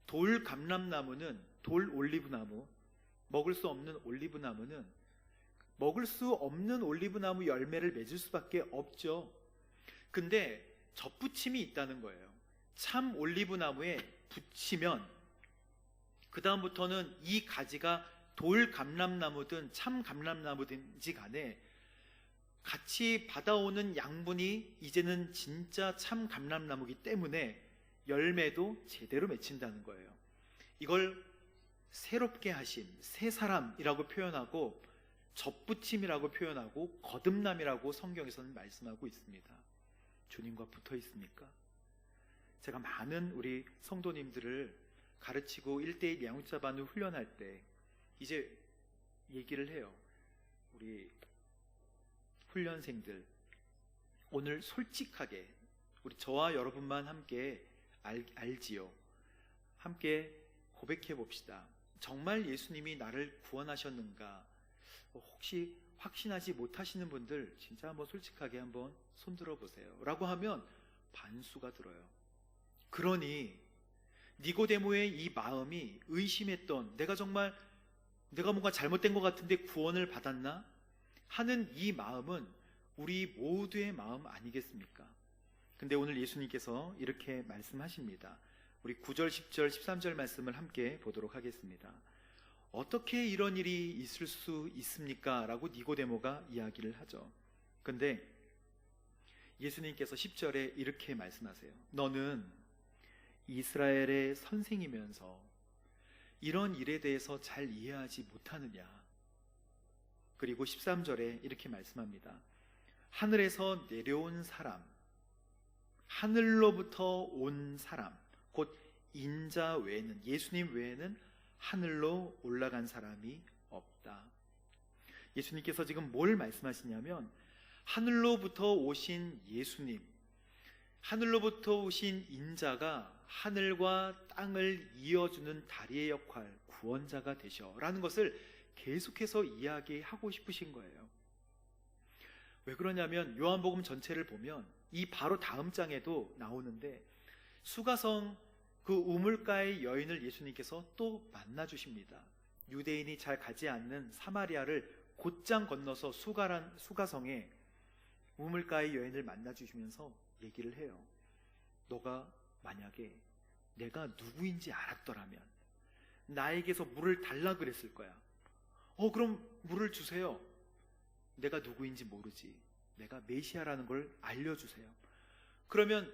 돌 감람나무는, 돌 올리브나무, 먹을 수 없는 올리브나무는 먹을 수 없는 올리브나무 열매를 맺을 수밖에 없죠. 근데 접붙임이 있다는 거예요. 참 올리브나무에 붙이면 그 다음부터는 이 가지가 돌 감람나무든 참 감람나무든지 간에 같이 받아오는 양분이 이제는 진짜 참 감람나무이기 때문에 열매도 제대로 맺힌다는 거예요. 이걸 새롭게 하심, 새 사람이라고 표현하고 접붙임이라고 표현하고 거듭남이라고 성경에서는 말씀하고 있습니다. 주님과 붙어 있습니까? 제가 많은 우리 성도님들을 가르치고 1:1 양육자반을 훈련할 때 이제 얘기를 해요. 우리 훈련생들, 오늘 솔직하게 우리 저와 여러분만 함께 알지요. 함께 고백해 봅시다. 정말 예수님이 나를 구원하셨는가? 혹시 확신하지 못하시는 분들 진짜 한번 솔직하게 한번 손들어 보세요 라고 하면 반수가 들어요. 그러니 니고데모의 이 마음이 의심했던, 내가 뭔가 잘못된 것 같은데 구원을 받았나? 하는 이 마음은 우리 모두의 마음 아니겠습니까? 근데 오늘 예수님께서 이렇게 말씀하십니다. 우리 9절, 10절, 13절 말씀을 함께 보도록 하겠습니다. 어떻게 이런 일이 있을 수 있습니까? 라고 니고데모가 이야기를 하죠. 근데 예수님께서 10절에 이렇게 말씀하세요. 너는 이스라엘의 선생이면서 이런 일에 대해서 잘 이해하지 못하느냐? 그리고 13절에 이렇게 말씀합니다. 하늘에서 내려온 사람, 하늘로부터 온 사람, 곧 인자 외에는, 예수님 외에는 하늘로 올라간 사람이 없다. 예수님께서 지금 뭘 말씀하시냐면 하늘로부터 오신 예수님, 하늘로부터 오신 인자가 하늘과 땅을 이어주는 다리의 역할, 구원자가 되셔라는 것을 계속해서 이야기하고 싶으신 거예요. 왜 그러냐면 요한복음 전체를 보면 이 바로 다음 장에도 나오는데 수가성 그 우물가의 여인을 예수님께서 또 만나 주십니다. 유대인이 잘 가지 않는 사마리아를 곧장 건너서 수가성에 우물가의 여인을 만나 주시면서 얘기를 해요. 너가 만약에 내가 누구인지 알았더라면 나에게서 물을 달라 그랬을 거야. 그럼 물을 주세요. 내가 누구인지 모르지. 내가 메시아라는 걸 알려주세요. 그러면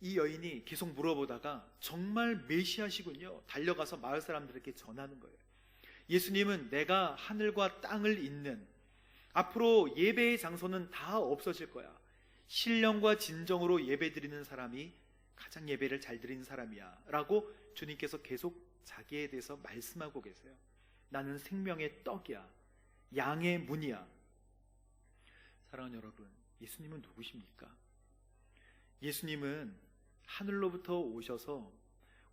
이 여인이 계속 물어보다가 정말 메시아시군요. 달려가서 마을 사람들에게 전하는 거예요. 예수님은 내가 하늘과 땅을 잇는, 앞으로 예배의 장소는 다 없어질 거야. 신령과 진정으로 예배 드리는 사람이 가장 예배를 잘 드리는 사람이야 라고 주님께서 계속 자기에 대해서 말씀하고 계세요. 나는 생명의 떡이야. 양의 문이야. 사랑하는 여러분, 예수님은 누구십니까? 예수님은 하늘로부터 오셔서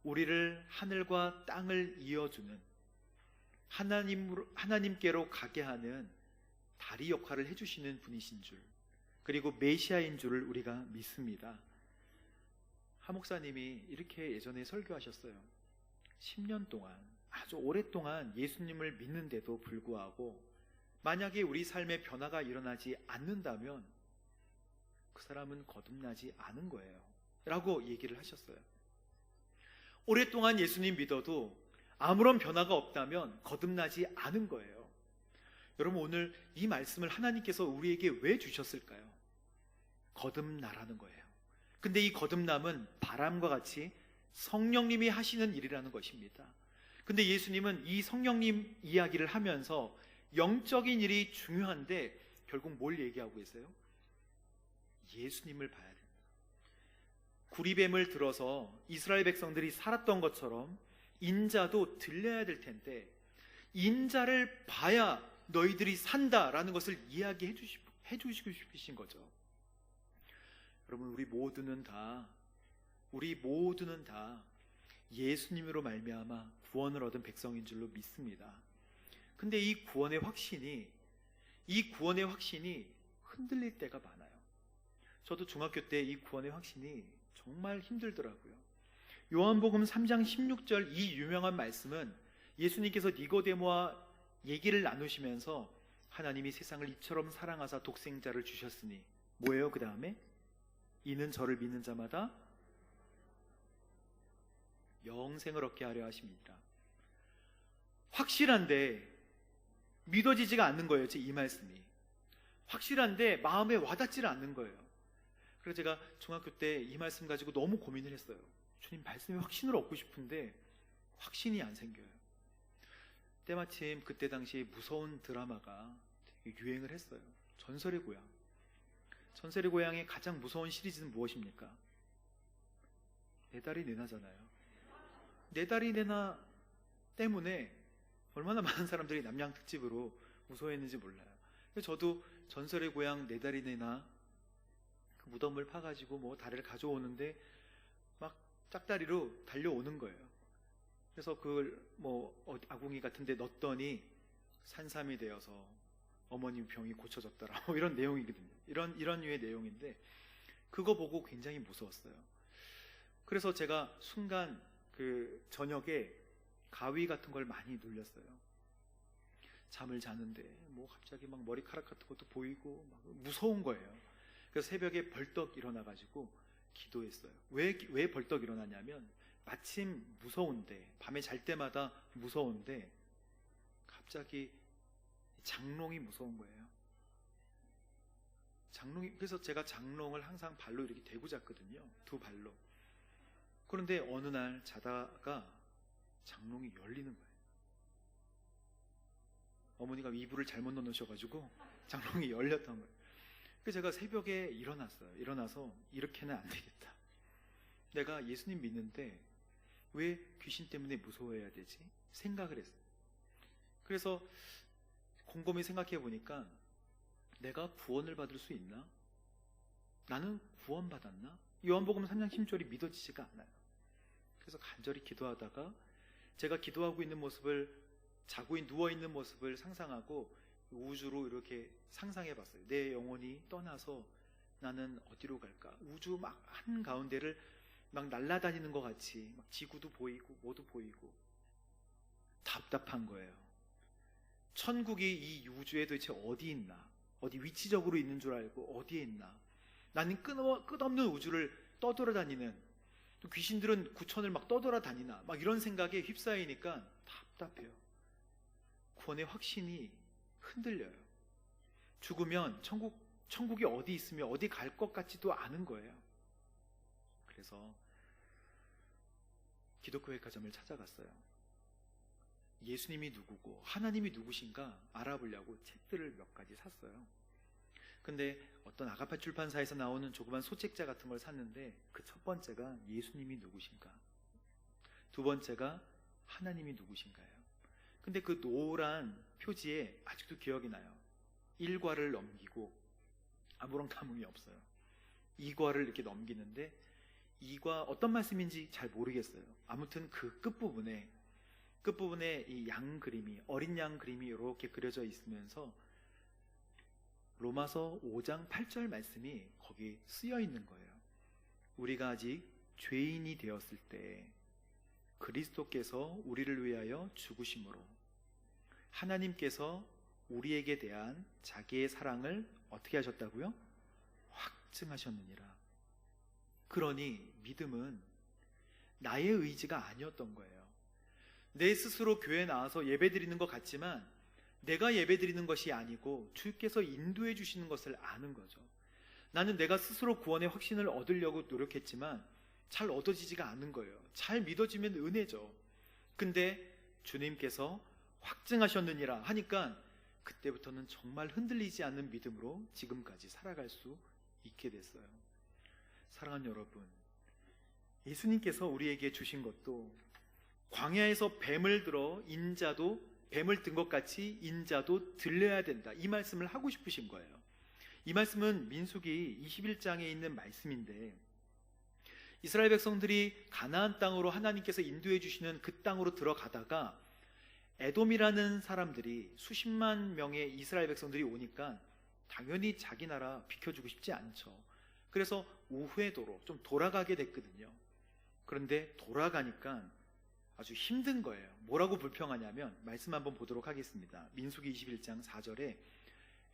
우리를 하늘과 땅을 이어주는, 하나님께로 가게 하는 다리 역할을 해주시는 분이신 줄, 그리고 메시아인 줄을 우리가 믿습니다. 하 목사님이 이렇게 예전에 설교하셨어요. 10년 동안, 아주 오랫동안 예수님을 믿는데도 불구하고 만약에 우리 삶에 변화가 일어나지 않는다면 그 사람은 거듭나지 않은 거예요 라고 얘기를 하셨어요. 오랫동안 예수님 믿어도 아무런 변화가 없다면 거듭나지 않은 거예요. 여러분, 오늘 이 말씀을 하나님께서 우리에게 왜 주셨을까요? 거듭나라는 거예요. 근데 이 거듭남은 바람과 같이 성령님이 하시는 일이라는 것입니다. 근데 예수님은 이 성령님 이야기를 하면서 영적인 일이 중요한데 결국 뭘 얘기하고 계세요? 예수님을 봐야 된다. 구리뱀을 들어서 이스라엘 백성들이 살았던 것처럼 인자도 들려야 될 텐데 인자를 봐야 너희들이 산다라는 것을 이야기해 주시고 싶으신 거죠. 여러분, 우리 모두는 다 예수님으로 말미암아 구원을 얻은 백성인 줄로 믿습니다. 근데 이 구원의 확신이 흔들릴 때가 많아요. 저도 중학교 때 이 구원의 확신이 정말 힘들더라고요. 요한복음 3장 16절 이 유명한 말씀은 예수님께서 니고데모와 얘기를 나누시면서 하나님이 세상을 이처럼 사랑하사 독생자를 주셨으니 뭐예요? 그 다음에 이는 저를 믿는 자마다 영생을 얻게 하려 하십니다. 확실한데 믿어지지가 않는 거예요. 제 이 말씀이 확실한데 마음에 와닿지를 않는 거예요. 그래서 제가 중학교 때 이 말씀 가지고 너무 고민을 했어요. 주님, 말씀에 확신을 얻고 싶은데 확신이 안 생겨요. 때마침 그때 당시에 무서운 드라마가 되게 유행을 했어요. 전설의 고향. 전설의 고향의 가장 무서운 시리즈는 무엇입니까? 내 다리 내놔잖아요. 내 다리 내놔 때문에 얼마나 많은 사람들이 남양 특집으로 무서워했는지 몰라요. 저도 전설의 고향 내 다리 내놔 그 무덤을 파가지고 뭐 다리를 가져오는데 막 짝다리로 달려오는 거예요. 그래서 그걸 뭐 아궁이 같은데 넣었더니 산삼이 되어서 어머님 병이 고쳐졌더라. 뭐 이런 내용이거든요. 이런 류의 내용인데 그거 보고 굉장히 무서웠어요. 그래서 제가 순간 그 저녁에 가위 같은 걸 많이 눌렸어요. 잠을 자는데 뭐 갑자기 막 머리카락 같은 것도 보이고 막 무서운 거예요. 그래서 새벽에 벌떡 일어나가지고 기도했어요. 왜 벌떡 일어나냐면 마침 무서운데, 밤에 잘 때마다 무서운데 갑자기 장롱이 무서운 거예요. 그래서 제가 장롱을 항상 발로 이렇게 대고 잤거든요. 두 발로. 그런데 어느 날 자다가 장롱이 열리는 거예요. 어머니가 이불을 잘못 넣으셔가지고 장롱이 열렸던 거예요. 그래서 제가 새벽에 일어났어요. 일어나서 이렇게는 안 되겠다. 내가 예수님 믿는데 왜 귀신 때문에 무서워해야 되지? 생각을 했어요. 그래서 곰곰이 생각해 보니까 내가 구원을 받을 수 있나? 나는 구원받았나? 요한복음 3장 10절이 믿어지지가 않아요. 그래서 간절히 기도하다가 제가 기도하고 있는 모습을, 누워있는 모습을 상상하고 우주로 이렇게 상상해 봤어요. 내 영혼이 떠나서 나는 어디로 갈까? 우주 막 한가운데를 막 날아다니는 것 같이 막 지구도 보이고 뭐도 보이고 답답한 거예요. 천국이 이 우주에 도대체 어디 있나? 어디 위치적으로 있는 줄 알고 어디에 있나? 나는 끝없는 우주를 떠돌아다니는, 또 귀신들은 구천을 막 떠돌아다니나 막 이런 생각에 휩싸이니까 답답해요. 구원의 확신이 흔들려요. 죽으면 천국이 어디 있으며 어디 갈 것 같지도 않은 거예요. 그래서 기독교백화점을 찾아갔어요. 예수님이 누구고 하나님이 누구신가 알아보려고 책들을 몇 가지 샀어요. 근데 어떤 아가파 출판사에서 나오는 조그만 소책자 같은 걸 샀는데 그 첫 번째가 예수님이 누구신가, 두 번째가 하나님이 누구신가요. 근데 그 노란 표지에 아직도 기억이 나요. 1과를 넘기고 아무런 감흥이 없어요. 2과를 이렇게 넘기는데 2과 어떤 말씀인지 잘 모르겠어요. 아무튼 그 끝부분에 이 양 그림이, 어린 양 그림이 이렇게 그려져 있으면서 로마서 5장 8절 말씀이 거기 쓰여 있는 거예요. 우리가 아직 죄인이 되었을 때 그리스도께서 우리를 위하여 죽으심으로 하나님께서 우리에게 대한 자기의 사랑을 어떻게 하셨다고요? 확증하셨느니라. 그러니 믿음은 나의 의지가 아니었던 거예요. 내 스스로 교회에 나와서 예배드리는 것 같지만 내가 예배드리는 것이 아니고 주께서 인도해 주시는 것을 아는 거죠. 나는 내가 스스로 구원의 확신을 얻으려고 노력했지만 잘 얻어지지가 않은 거예요. 잘 믿어지면 은혜죠. 근데 주님께서 확증하셨느니라 하니까 그때부터는 정말 흔들리지 않는 믿음으로 지금까지 살아갈 수 있게 됐어요. 사랑하는 여러분, 예수님께서 우리에게 주신 것도 광야에서 뱀을 든 것 같이 인자도 들려야 된다, 이 말씀을 하고 싶으신 거예요. 이 말씀은 민수기 21장에 있는 말씀인데, 이스라엘 백성들이 가나안 땅으로 하나님께서 인도해 주시는 그 땅으로 들어가다가 에돔이라는 사람들이 수십만 명의 이스라엘 백성들이 오니까 당연히 자기 나라 비켜주고 싶지 않죠. 그래서 우회도로 좀 돌아가게 됐거든요. 그런데 돌아가니까 아주 힘든 거예요. 뭐라고 불평하냐면, 말씀 한번 보도록 하겠습니다. 민수기 21장 4절에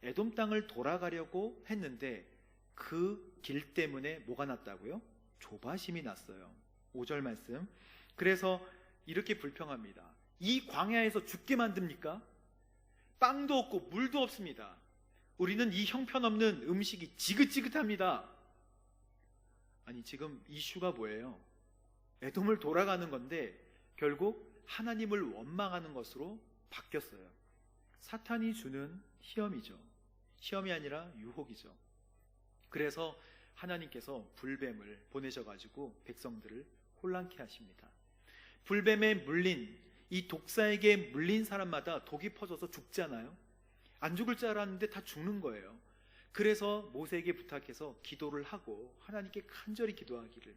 에돔 땅을 돌아가려고 했는데 그 길 때문에 뭐가 났다고요? 조바심이 났어요. 5절 말씀. 그래서 이렇게 불평합니다. 이 광야에서 죽게 만듭니까? 빵도 없고 물도 없습니다. 우리는 이 형편없는 음식이 지긋지긋합니다. 아니, 지금 이슈가 뭐예요? 에돔을 돌아가는 건데 결국 하나님을 원망하는 것으로 바뀌었어요. 사탄이 주는 시험이죠. 시험이 아니라 유혹이죠. 그래서 하나님께서 불뱀을 보내셔가지고 백성들을 혼란케 하십니다. 불뱀에 물린, 이 독사에게 물린 사람마다 독이 퍼져서 죽잖아요. 안 죽을 줄 알았는데 다 죽는 거예요. 그래서 모세에게 부탁해서 기도를 하고 하나님께 간절히 기도하기를,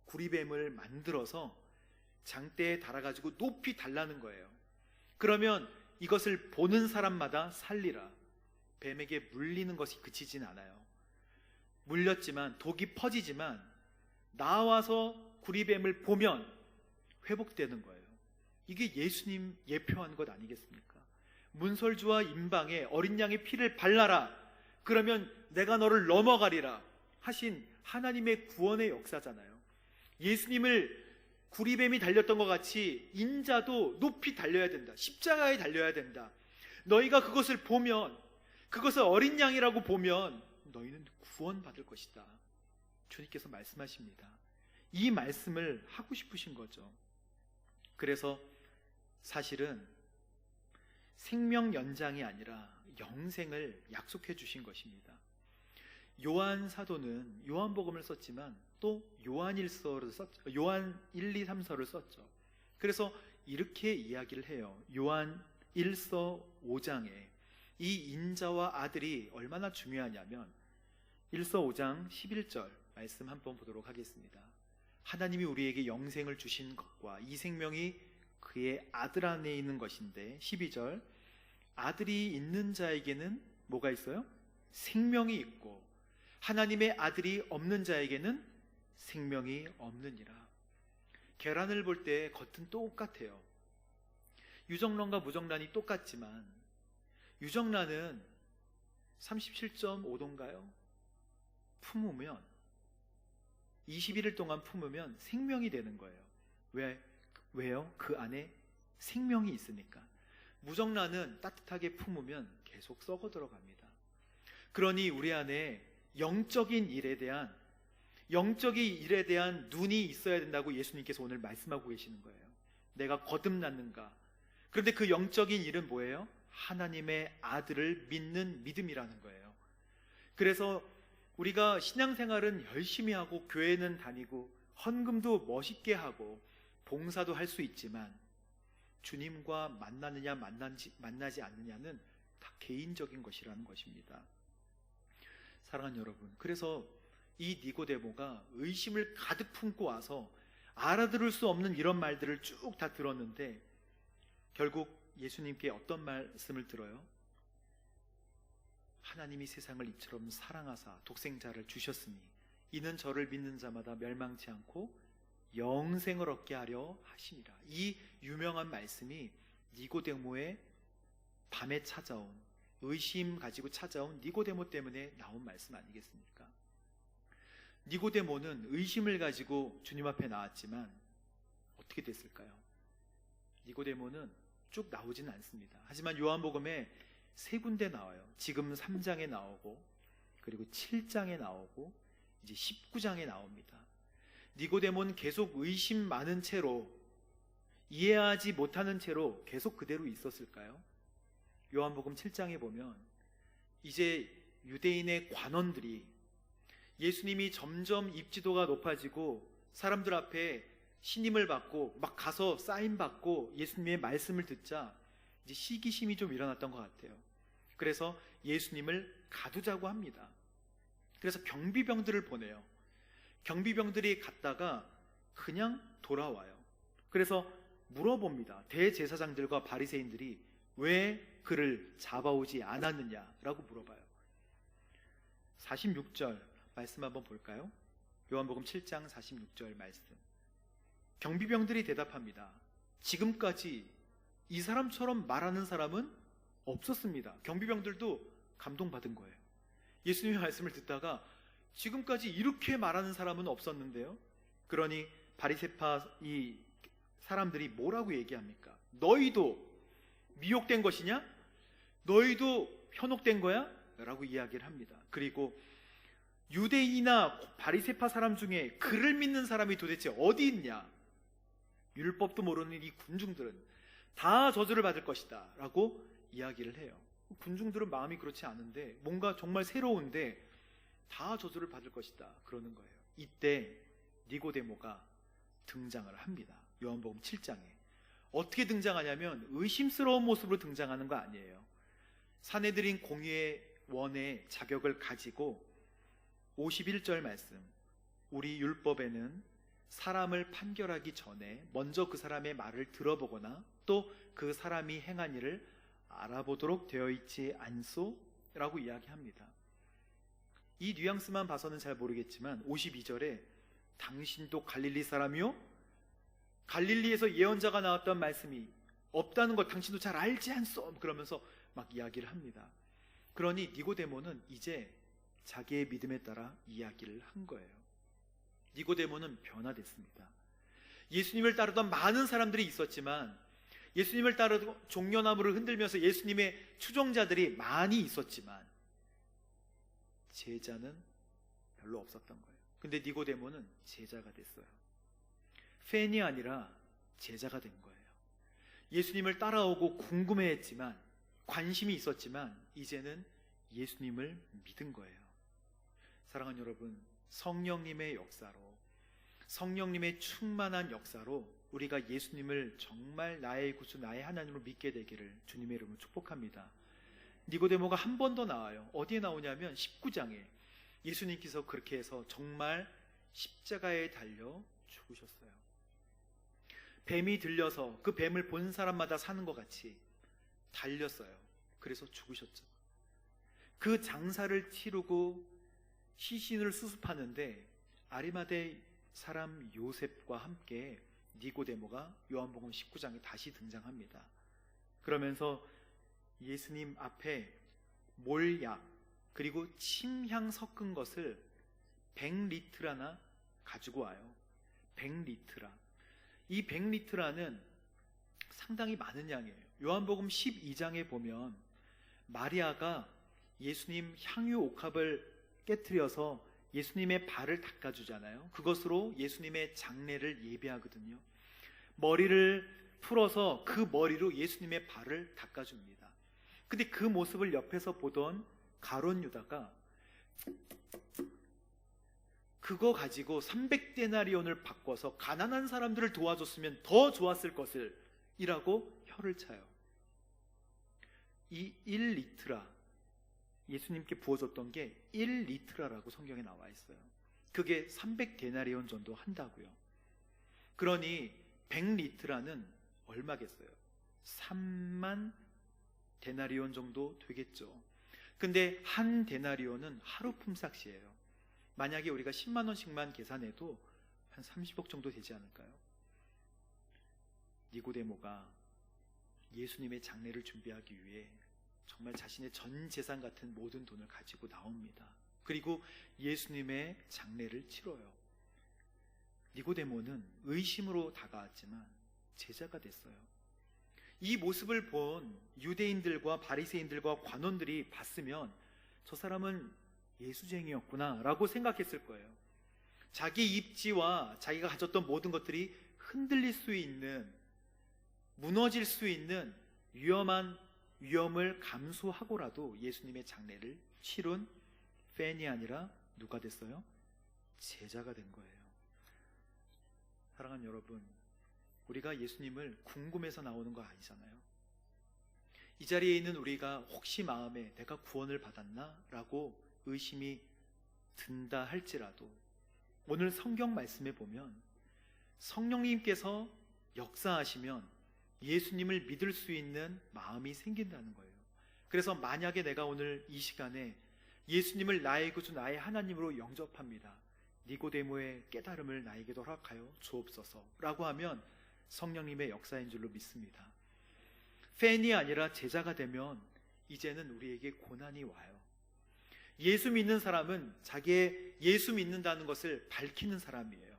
구리뱀을 만들어서 장대에 달아가지고 높이 달라는 거예요. 그러면 이것을 보는 사람마다 살리라. 뱀에게 물리는 것이 그치진 않아요. 물렸지만, 독이 퍼지지만 나와서 구리뱀을 보면 회복되는 거예요. 이게 예수님 예표한 것 아니겠습니까? 문설주와 임방에 어린 양의 피를 발라라. 그러면 내가 너를 넘어가리라 하신 하나님의 구원의 역사잖아요. 예수님을 구리뱀이 달렸던 것 같이 인자도 높이 달려야 된다. 십자가에 달려야 된다. 너희가 그것을 보면, 그것을 어린 양이라고 보면 너희는 구원받을 것이다. 주님께서 말씀하십니다. 이 말씀을 하고 싶으신 거죠. 그래서 사실은 생명 연장이 아니라 영생을 약속해 주신 것입니다. 요한 사도는 요한복음을 썼지만 또 요한 1, 2, 3서를 썼죠. 그래서 이렇게 이야기를 해요. 요한 1서 5장에 이 인자와 아들이 얼마나 중요하냐면 1서 5장 11절 말씀 한번 보도록 하겠습니다. 하나님이 우리에게 영생을 주신 것과 이 생명이 그의 아들 안에 있는 것인데, 12절 아들이 있는 자에게는 뭐가 있어요? 생명이 있고 하나님의 아들이 없는 자에게는 생명이 없느니라. 계란을 볼 때 겉은 똑같아요. 유정란과 무정란이 똑같지만 유정란은 37.5도인가요? 품으면 21일 동안 품으면 생명이 되는 거예요. 왜요? 그 안에 생명이 있으니까. 무정란은 따뜻하게 품으면 계속 썩어 들어갑니다. 그러니 우리 안에 영적인 일에 대한 눈이 있어야 된다고 예수님께서 오늘 말씀하고 계시는 거예요. 내가 거듭났는가? 그런데 그 영적인 일은 뭐예요? 하나님의 아들을 믿는 믿음이라는 거예요. 그래서 우리가 신앙생활은 열심히 하고 교회는 다니고 헌금도 멋있게 하고 봉사도 할 수 있지만 주님과 만나느냐 만나지 않느냐는 다 개인적인 것이라는 것입니다. 사랑하는 여러분, 그래서 이 니고데모가 의심을 가득 품고 와서 알아들을 수 없는 이런 말들을 쭉 다 들었는데 결국 예수님께 어떤 말씀을 들어요? 하나님이 세상을 이처럼 사랑하사 독생자를 주셨으니 이는 저를 믿는 자마다 멸망치 않고 영생을 얻게 하려 하심이라. 이 유명한 말씀이 니고데모의 밤에 찾아온, 의심 가지고 찾아온 니고데모 때문에 나온 말씀 아니겠습니까? 니고데모는 의심을 가지고 주님 앞에 나왔지만 어떻게 됐을까요? 니고데모는 쭉 나오지는 않습니다. 하지만 요한복음에 세 군데 나와요. 지금 3장에 나오고 그리고 7장에 나오고 이제 19장에 나옵니다. 니고데모는 계속 의심 많은 채로, 이해하지 못하는 채로 계속 그대로 있었을까요? 요한복음 7장에 보면 이제 유대인의 관원들이 예수님이 점점 입지도가 높아지고 사람들 앞에 신임을 받고 막 가서 사인 받고 예수님의 말씀을 듣자 이제 시기심이 좀 일어났던 것 같아요. 그래서 예수님을 가두자고 합니다. 그래서 경비병들을 보내요. 경비병들이 갔다가 그냥 돌아와요. 그래서 물어봅니다. 대제사장들과 바리새인들이 왜 그를 잡아오지 않았느냐라고 물어봐요. 46절 말씀 한번 볼까요? 요한복음 7장 46절 말씀. 경비병들이 대답합니다. 지금까지 이 사람처럼 말하는 사람은 없었습니다. 경비병들도 감동받은 거예요. 예수님의 말씀을 듣다가 지금까지 이렇게 말하는 사람은 없었는데요. 그러니 바리새파 이 사람들이 뭐라고 얘기합니까? 너희도 미혹된 것이냐? 너희도 현혹된 거야? 라고 이야기를 합니다. 그리고 유대인이나 바리새파 사람 중에 그를 믿는 사람이 도대체 어디 있냐? 율법도 모르는 이 군중들은 다 저주를 받을 것이다 라고 이야기를 해요. 군중들은 마음이 그렇지 않은데 뭔가 정말 새로운데 다 저주를 받을 것이다 그러는 거예요. 이때 니고데모가 등장을 합니다. 요한복음 7장에 어떻게 등장하냐면 의심스러운 모습으로 등장하는 거 아니에요. 사내들인 공회원의 자격을 가지고 51절 말씀, 우리 율법에는 사람을 판결하기 전에 먼저 그 사람의 말을 들어보거나 또 그 사람이 행한 일을 알아보도록 되어 있지 않소? 라고 이야기합니다. 이 뉘앙스만 봐서는 잘 모르겠지만 52절에 당신도 갈릴리 사람이요? 갈릴리에서 예언자가 나왔던 말씀이 없다는 걸 당신도 잘 알지 않소? 그러면서 막 이야기를 합니다. 그러니 니고데모는 이제 자기의 믿음에 따라 이야기를 한 거예요. 니고데모는 변화됐습니다. 예수님을 따르던 많은 사람들이 있었지만, 예수님을 따르고 종려나무를 흔들면서 예수님의 추종자들이 많이 있었지만 제자는 별로 없었던 거예요. 근데 니고데모는 제자가 됐어요. 팬이 아니라 제자가 된 거예요. 예수님을 따라오고 궁금해했지만, 관심이 있었지만 이제는 예수님을 믿은 거예요. 사랑하는 여러분, 성령님의 역사로, 성령님의 충만한 역사로 우리가 예수님을 정말 나의 구주, 나의 하나님으로 믿게 되기를 주님의 이름으로 축복합니다. 니고데모가 한 번 더 나와요. 어디에 나오냐면 19장에 예수님께서 그렇게 해서 정말 십자가에 달려 죽으셨어요. 뱀이 들려서 그 뱀을 본 사람마다 사는 것 같이 달렸어요. 그래서 죽으셨죠. 그 장사를 치르고 시신을 수습하는데 아리마대 사람 요셉과 함께 니고데모가 요한복음 19장에 다시 등장합니다. 그러면서 예수님 앞에 몰약 그리고 침향 섞은 것을 100리트라나 가지고 와요. 100리트라. 이 100리트라는 상당히 많은 양이에요. 요한복음 12장에 보면 마리아가 예수님 향유 옥합을 깨트려서 예수님의 발을 닦아주잖아요. 그것으로 예수님의 장례를 예배하거든요. 머리를 풀어서 그 머리로 예수님의 발을 닦아줍니다. 근데 그 모습을 옆에서 보던 가룟 유다가 그거 가지고 300데나리온을 바꿔서 가난한 사람들을 도와줬으면 더 좋았을 것을 이라고 혀를 차요. 이 1리트라, 예수님께 부어줬던 게 1리트라라고 성경에 나와 있어요. 그게 300데나리온 정도 한다고요. 그러니 100리트라는 얼마겠어요? 3만 데나리온 정도 되겠죠. 근데 한 데나리온은 하루 품삯이에요. 만약에 우리가 10만 원씩만 계산해도 한 30억 정도 되지 않을까요? 니고데모가 예수님의 장례를 준비하기 위해 정말 자신의 전 재산 같은 모든 돈을 가지고 나옵니다. 그리고 예수님의 장례를 치러요. 니고데모는 의심으로 다가왔지만 제자가 됐어요. 이 모습을 본 유대인들과 바리새인들과 관원들이 봤으면 저 사람은 예수쟁이였구나 라고 생각했을 거예요. 자기 입지와 자기가 가졌던 모든 것들이 흔들릴 수 있는, 무너질 수 있는 위험을 감수하고라도 예수님의 장례를 치른 팬이 아니라 누가 됐어요? 제자가 된 거예요. 사랑하는 여러분, 우리가 예수님을 궁금해서 나오는 거 아니잖아요. 이 자리에 있는 우리가 혹시 마음에 내가 구원을 받았나? 라고 의심이 든다 할지라도 오늘 성경 말씀에 보면 성령님께서 역사하시면 예수님을 믿을 수 있는 마음이 생긴다는 거예요. 그래서 만약에 내가 오늘 이 시간에 예수님을 나의 구주, 나의 하나님으로 영접합니다. 니고데모의 깨달음을 나에게도 허락하여 주옵소서 라고 하면 성령님의 역사인 줄로 믿습니다. 팬이 아니라 제자가 되면 이제는 우리에게 고난이 와요. 예수 믿는 사람은 자기의 예수 믿는다는 것을 밝히는 사람이에요.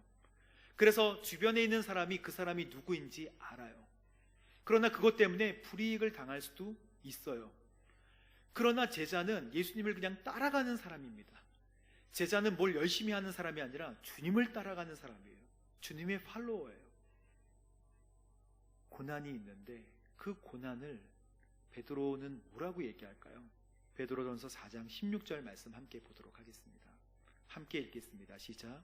그래서 주변에 있는 사람이 그 사람이 누구인지 알아요. 그러나 그것 때문에 불이익을 당할 수도 있어요. 그러나 제자는 예수님을 그냥 따라가는 사람입니다. 제자는 뭘 열심히 하는 사람이 아니라 주님을 따라가는 사람이에요. 주님의 팔로워예요. 고난이 있는데 그 고난을 베드로는 뭐라고 얘기할까요? 베드로전서 4장 16절 말씀 함께 보도록 하겠습니다. 함께 읽겠습니다. 시작.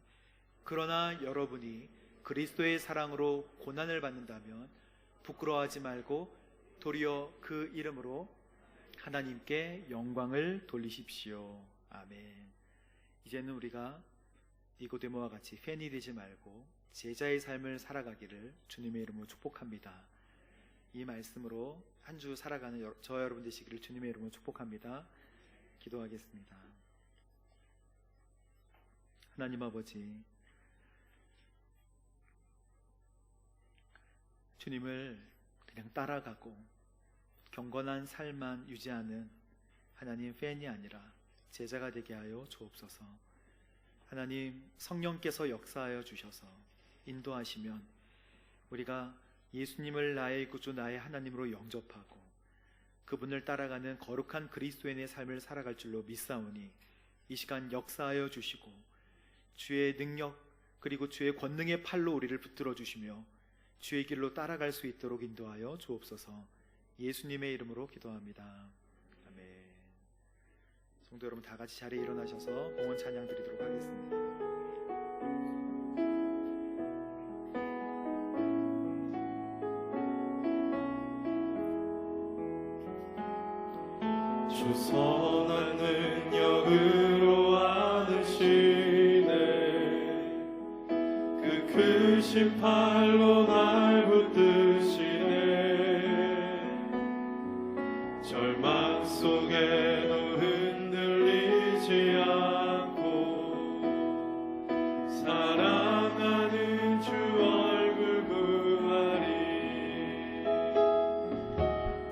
그러나 여러분이 그리스도의 사랑으로 고난을 받는다면 부끄러워하지 말고 도리어 그 이름으로 하나님께 영광을 돌리십시오. 아멘. 이제는 우리가 니고데모와 같이 팬이 되지 말고 제자의 삶을 살아가기를 주님의 이름으로 축복합니다. 이 말씀으로 한 주 살아가는 저와 여러분 되시기를 주님의 이름으로 축복합니다. 기도하겠습니다. 하나님 아버지, 주님을 그냥 따라가고 경건한 삶만 유지하는 하나님 팬이 아니라 제자가 되게 하여 주옵소서. 하나님, 성령께서 역사하여 주셔서 인도하시면 우리가 예수님을 나의 구주, 나의 하나님으로 영접하고 그분을 따라가는 거룩한 그리스도인의 삶을 살아갈 줄로 믿사오니 이 시간 역사하여 주시고 주의 능력 그리고 주의 권능의 팔로 우리를 붙들어 주시며 주의 길로 따라갈 수 있도록 인도하여 주옵소서. 예수님의 이름으로 기도합니다. 아멘. 성도 여러분, 다 같이 자리에 일어나셔서 봉헌 찬양 드리도록 하겠습니다. 주 선한 능력으로 안으시네 그 크신 팔로 날 붙드시네 절망 속에도 흔들리지 않고 사랑하는 주 얼굴 보아리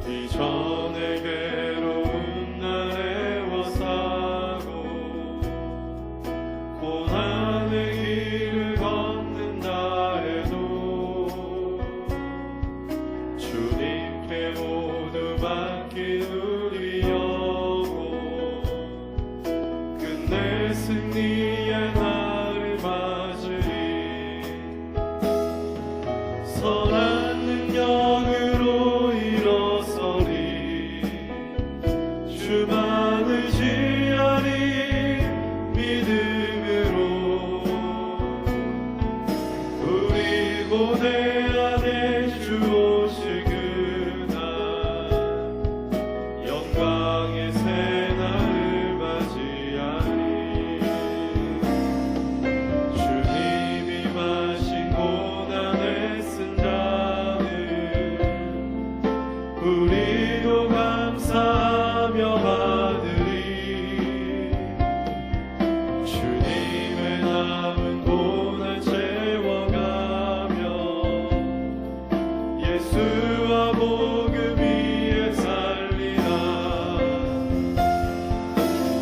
이전에 괴로운 날 애워싸고 고난의 길을 걷는다 해도 주님께 모두 맡긴 우리 영혼 끝내 승리의 날을 맞으리 선한 능력으로 일어서리 주만 의지하리 믿음으로 우리 고대 안에 주 오실 그날 영광의 새날을 맞이하리 주님이 마신 고난의 쓴 잔을 우리도 감사하며 받으리 주님의 남은 고난 채워가며 예수와 복음 위에 살리라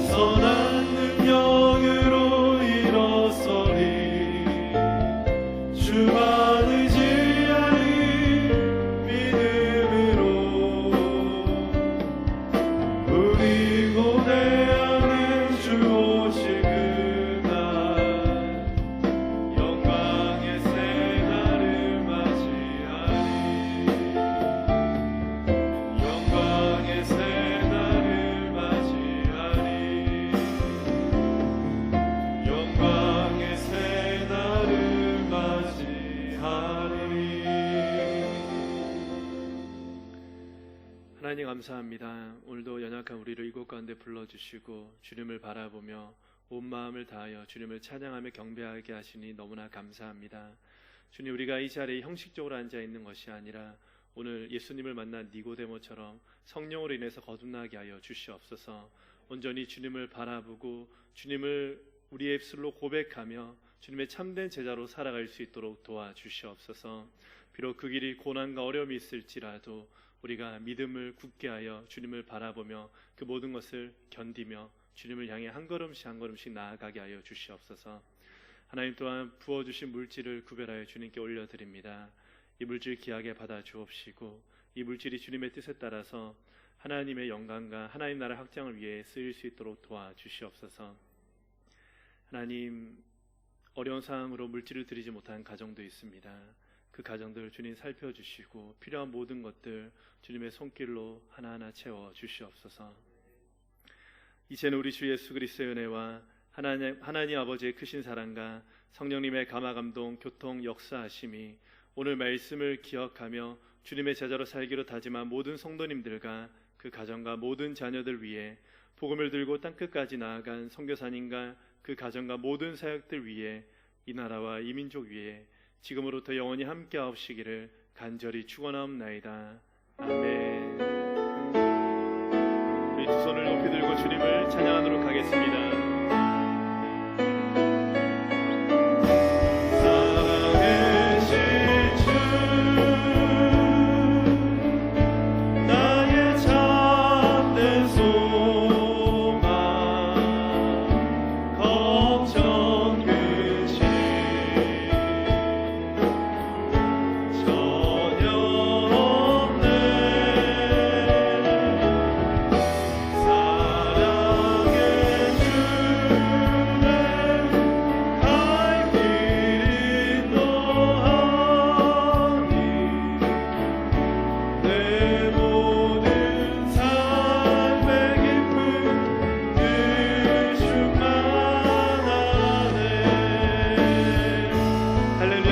선한 능력으로 일어서리 주만 의지하리 믿음으로 우리 고대 안에 주 오실 그날 영광의 새날을 맞이하리 영광의 새날을 맞이하리 영광의 새날을 맞이하리 하나님 감사합니다. 오늘도 연약한 우리를 이곳 가운데 불러주시고 주님을 바라보며 온 마음을 다하여 주님을 찬양하며 경배하게 하시니 너무나 감사합니다. 주님, 우리가 이 자리에 형식적으로 앉아있는 것이 아니라 오늘 예수님을 만난 니고데모처럼 성령으로 인해서 거듭나게 하여 주시옵소서. 온전히 주님을 바라보고 주님을 우리의 입술로 고백하며 주님의 참된 제자로 살아갈 수 있도록 도와주시옵소서. 비록 그 길이 고난과 어려움이 있을지라도 우리가 믿음을 굳게 하여 주님을 바라보며 그 모든 것을 견디며 주님을 향해 한 걸음씩 한 걸음씩 나아가게 하여 주시옵소서. 하나님 또한 부어주신 물질을 구별하여 주님께 올려드립니다. 이 물질 귀하게 받아 주옵시고 이 물질이 주님의 뜻에 따라서 하나님의 영광과 하나님 나라 확장을 위해 쓰일 수 있도록 도와주시옵소서. 하나님, 어려운 상황으로 물질을 드리지 못한 가정도 있습니다. 그 가정들 주님 살펴주시고 필요한 모든 것들 주님의 손길로 하나하나 채워 주시옵소서. 이제는 우리 주 예수 그리스도의 은혜와 하나님 아버지의 크신 사랑과 성령님의 감화감동 교통 역사하심이 오늘 말씀을 기억하며 주님의 제자로 살기로 다짐한 모든 성도님들과 그 가정과 모든 자녀들 위해 복음을 들고 땅끝까지 나아간 선교사님과 그 가정과 모든 사역들 위해 이 나라와 이 민족 위에 지금으로부터 영원히 함께하옵시기를 간절히 축원하옵나이다. 아멘. 우리 두 손을 높이 들고 주님을 찬양하도록 하겠습니다. 저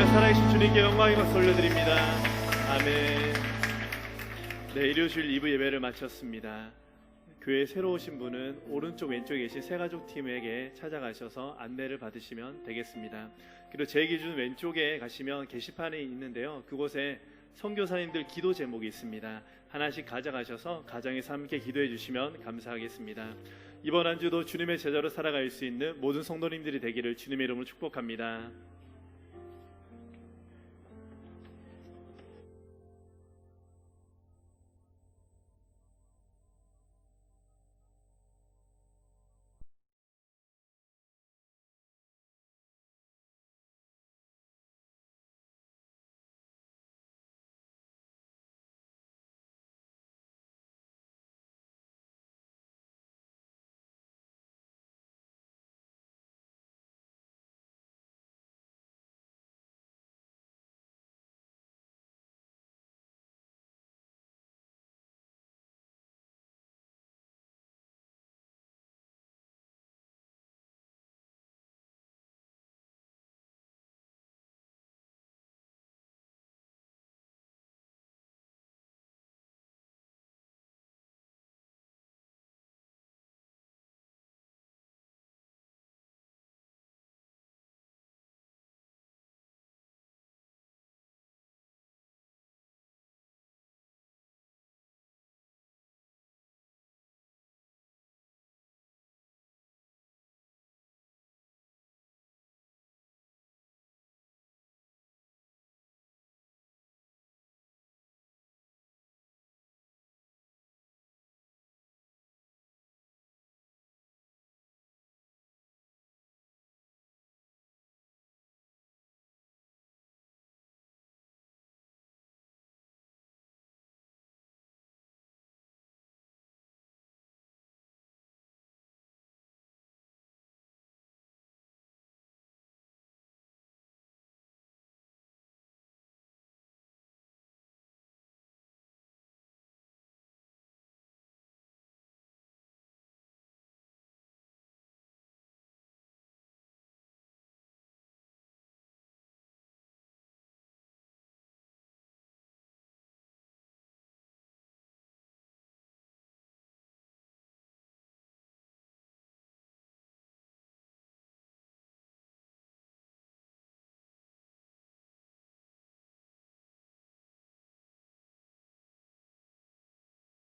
살아계신 주님께 영광의 박수 올려드립니다. 아멘. 네, 일요일 2부 예배를 마쳤습니다. 교회에 새로 오신 분은 오른쪽 왼쪽에 계신 새가족팀에게 찾아가셔서 안내를 받으시면 되겠습니다. 그리고 제 기준 왼쪽에 가시면 게시판이 있는데요. 그곳에 선교사님들 기도 제목이 있습니다. 하나씩 가져가셔서 가정에서 함께 기도해 주시면 감사하겠습니다. 이번 한 주도 주님의 제자로 살아갈 수 있는 모든 성도님들이 되기를 주님의 이름으로 축복합니다.